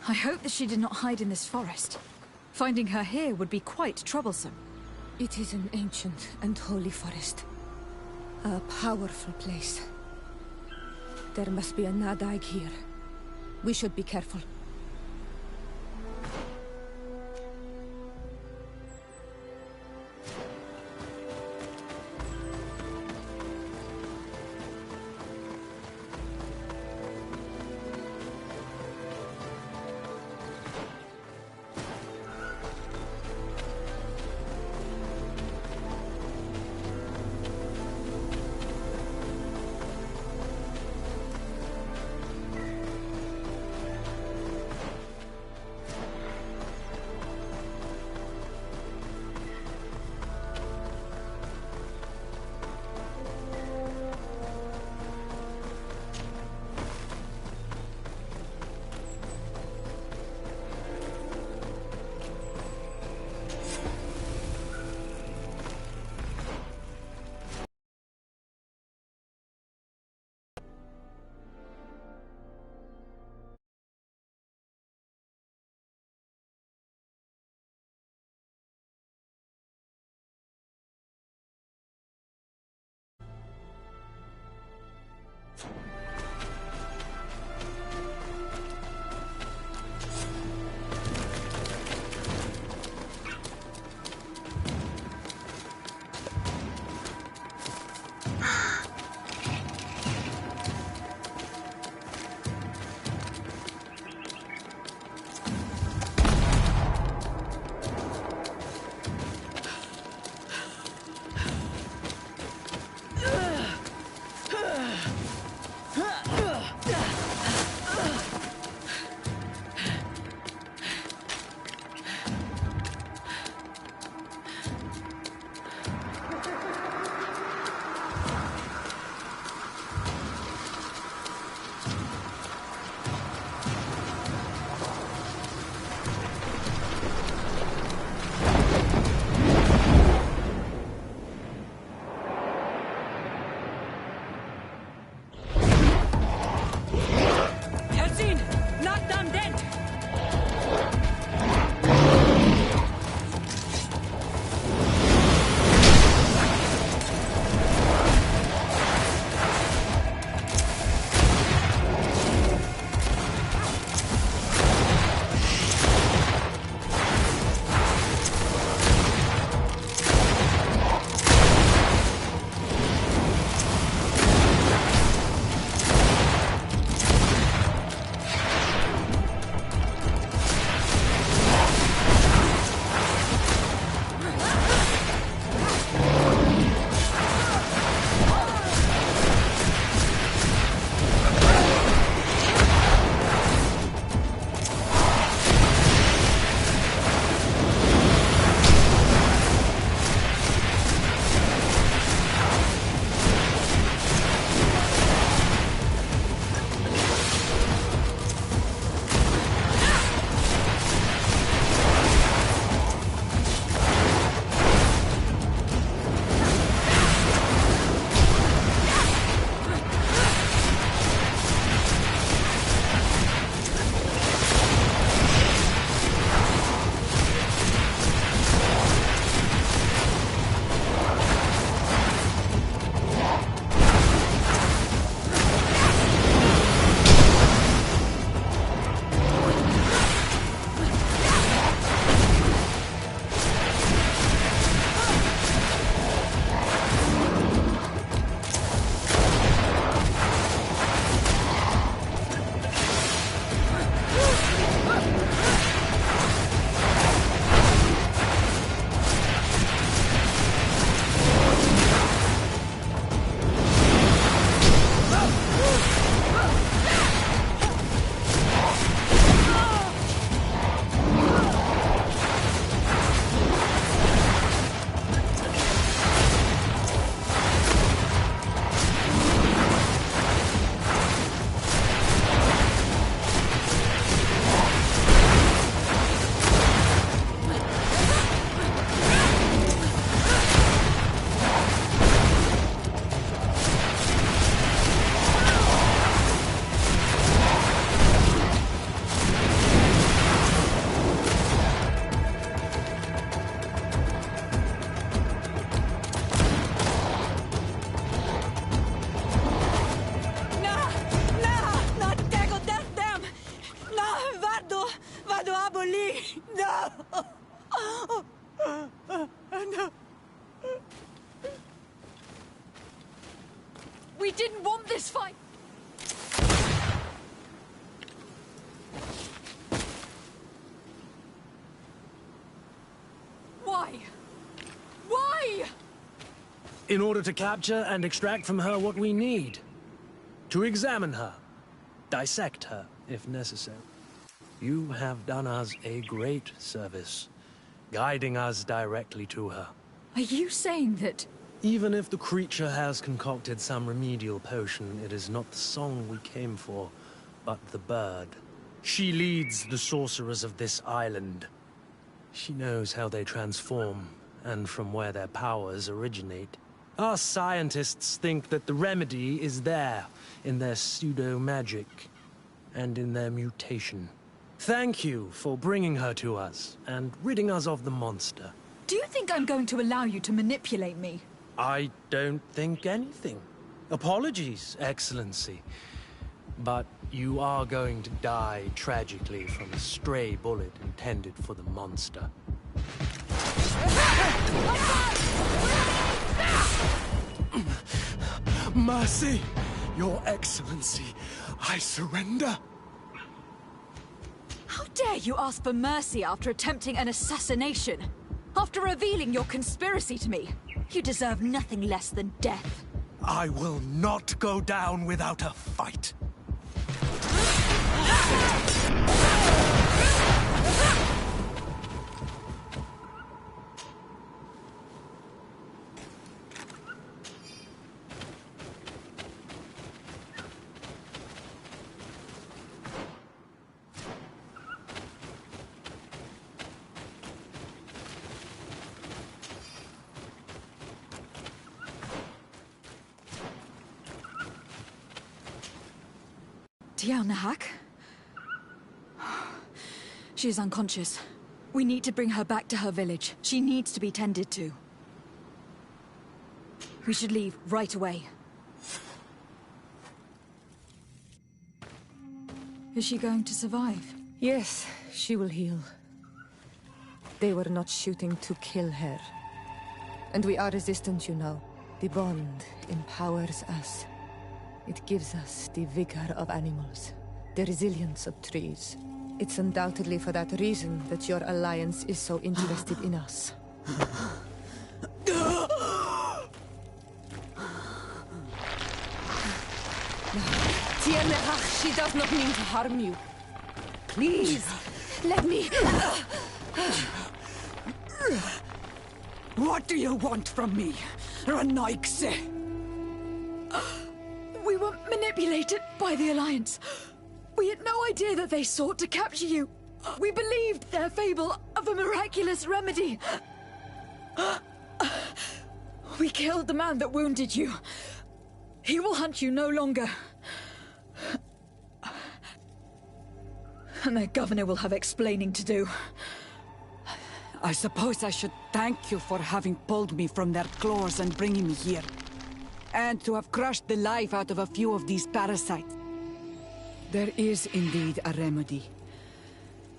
I hope that she did not hide in this forest. Finding her here would be quite troublesome. It is an ancient and holy forest. A powerful place. There must be a Nadaig here. We should be careful. No. We didn't want this fight. Why? Why? In order to capture and extract from her what we need. To examine her. Dissect her, if necessary. You have done us a great service, guiding us directly to her. Are you saying that... Even if the creature has concocted some remedial potion, it is not the song we came for, but the bird. She leads the sorcerers of this island. She knows how they transform, and from where their powers originate. Our scientists think that the remedy is there, in their pseudo-magic, and in their mutation. Thank you for bringing her to us, and ridding us of the monster. Do you think I'm going to allow you to manipulate me? I don't think anything. Apologies, Excellency. But you are going to die tragically from a stray bullet intended for the monster. Mercy, Your Excellency, I surrender. How dare you ask for mercy after attempting an assassination? After revealing your conspiracy to me? You deserve nothing less than death. I will not go down without a fight. Nahak? She is unconscious. We need to bring her back to her village. She needs to be tended to. We should leave right away. Is she going to survive? Yes, she will heal. They were not shooting to kill her. And we are resistant, you know. The bond empowers us. It gives us the vigor of animals, the resilience of trees. It's undoubtedly for that reason that your alliance is so interested in us. Tiamerach, she does not mean to harm you. Please, let me... What do you want from me, Ranaikse? We were manipulated by the Alliance. We had no idea that they sought to capture you. We believed their fable of a miraculous remedy. We killed the man that wounded you. He will hunt you no longer. And their governor will have explaining to do. I suppose I should thank you for having pulled me from their claws and bringing me here. And to have crushed the life out of a few of these parasites. There is indeed a remedy.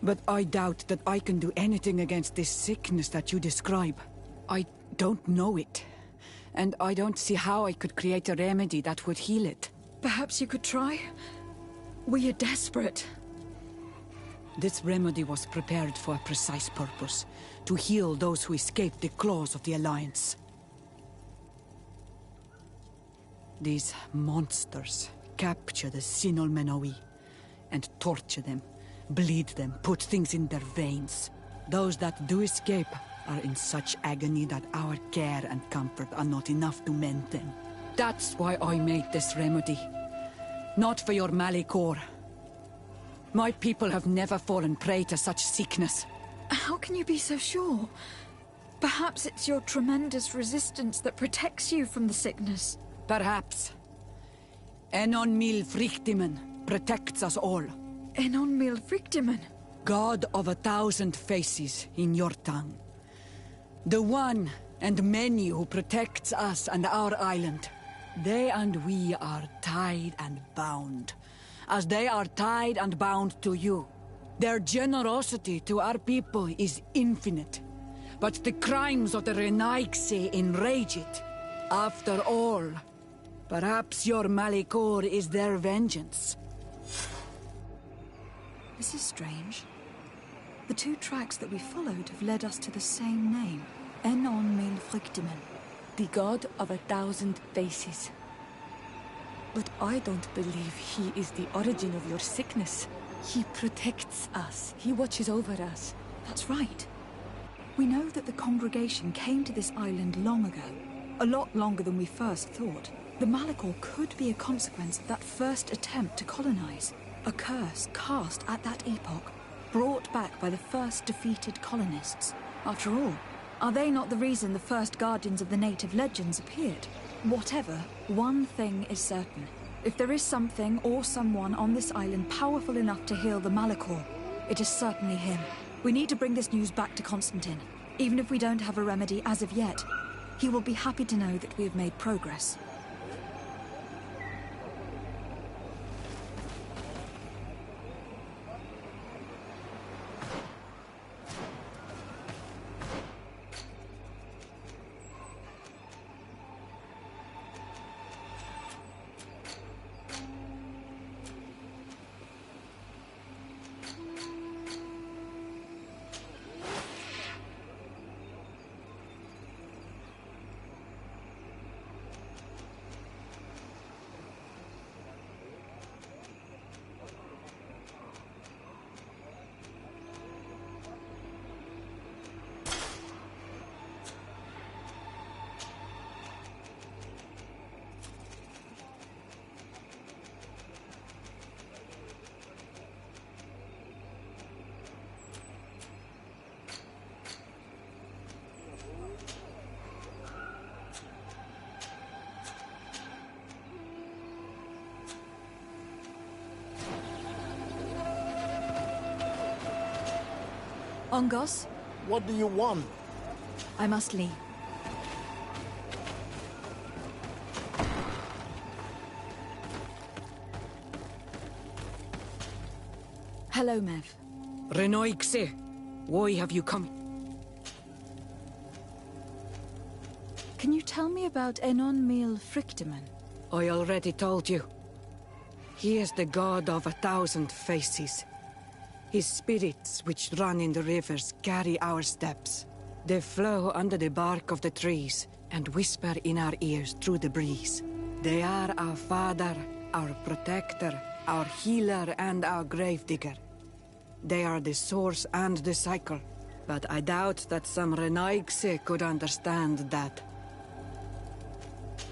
But I doubt that I can do anything against this sickness that you describe. I don't know it. And I don't see how I could create a remedy that would heal it. Perhaps you could try? We are desperate. This remedy was prepared for a precise purpose. To heal those who escaped the claws of the Alliance. These monsters capture the Sinol Menawi and torture them, bleed them, put things in their veins. Those that do escape are in such agony that our care and comfort are not enough to mend them. That's why I made this remedy. Not for your Malikor. My people have never fallen prey to such sickness. How can you be so sure? Perhaps it's your tremendous resistance that protects you from the sickness. Perhaps. Enon Mil Frictimen protects us all. Enon Mil Frictimen? God of 1,000 faces in your tongue. The one and many who protects us and our island. They and we are tied and bound. As they are tied and bound to you. Their generosity to our people is infinite. But the crimes of the Renaigse enrage it. After all, perhaps your Malikor is their vengeance. This is strange. The two tracks that we followed have led us to the same name. Enon Mil Frictimen. The god of 1,000 faces. But I don't believe he is the origin of your sickness. He protects us. He watches over us. That's right. We know that the congregation came to this island long ago. A lot longer than we first thought. The Malikor could be a consequence of that first attempt to colonize. A curse cast at that epoch, brought back by the first defeated colonists. After all, are they not the reason the first guardians of the native legends appeared? Whatever, one thing is certain. If there is something or someone on this island powerful enough to heal the Malikor, it is certainly him. We need to bring this news back to Constantine. Even if we don't have a remedy as of yet, he will be happy to know that we have made progress. Ongos? What do you want? I must leave. Hello, Mev. Renoigse, why have you come? Can you tell me about Enon Mil Frictimen? I already told you. He is the god of 1,000 faces. His spirits, which run in the rivers, carry our steps. They flow under the bark of the trees and whisper in our ears through the breeze. They are our father, our protector, our healer, and our gravedigger. They are the source and the cycle, but I doubt that some Renaigse could understand that.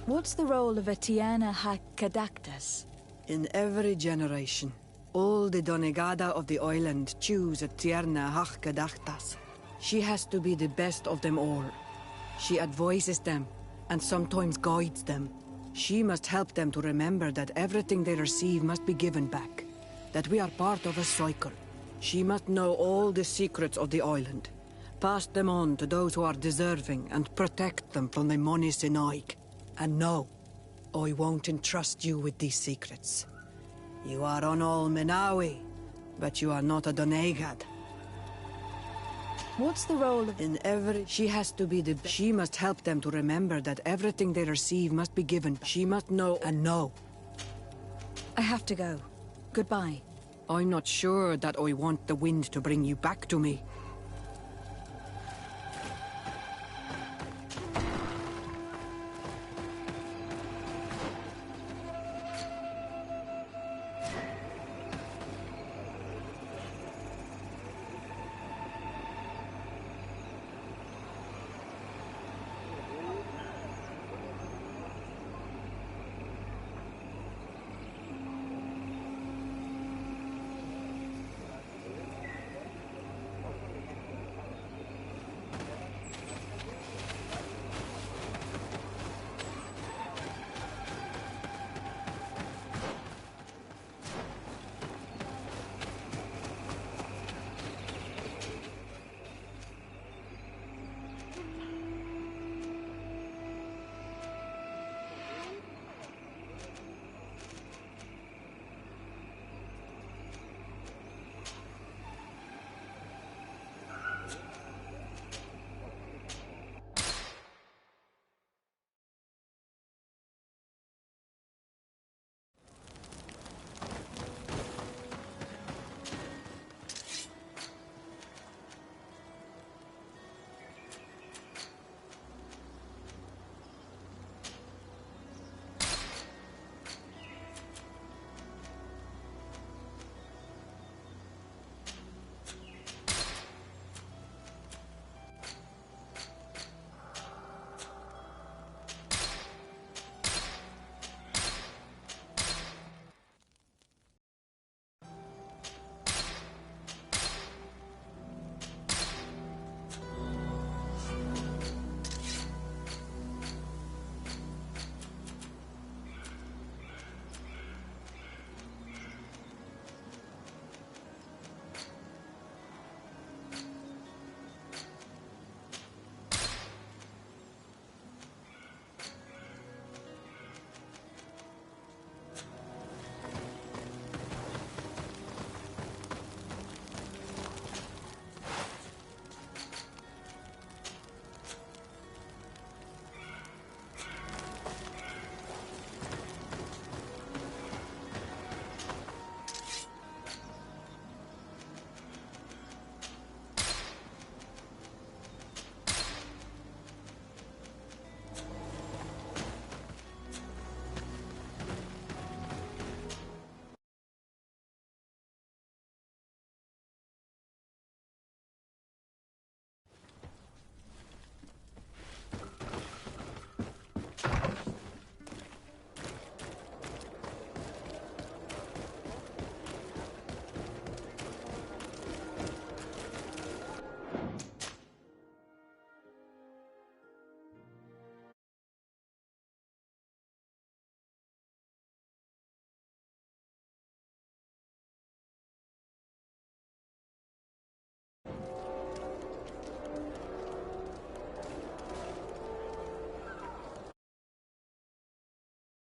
What's the role of Etiana Hakadaktas? In every generation, all the Donegada of the island choose Etiana Hakadaktas. She has to be the best of them all. She advises them, and sometimes guides them. She must help them to remember that everything they receive must be given back, that we are part of a cycle. She must know all the secrets of the island, pass them on to those who are deserving, and protect them from the Moni Sinaig. And no, I won't entrust you with these secrets. You are Onol Menawi, but you are not a Donegad. What's the role of... In every... She has to be the... She must help them to remember that everything they receive must be given. She must know and know. I have to go. Goodbye. I'm not sure that I want the wind to bring you back to me.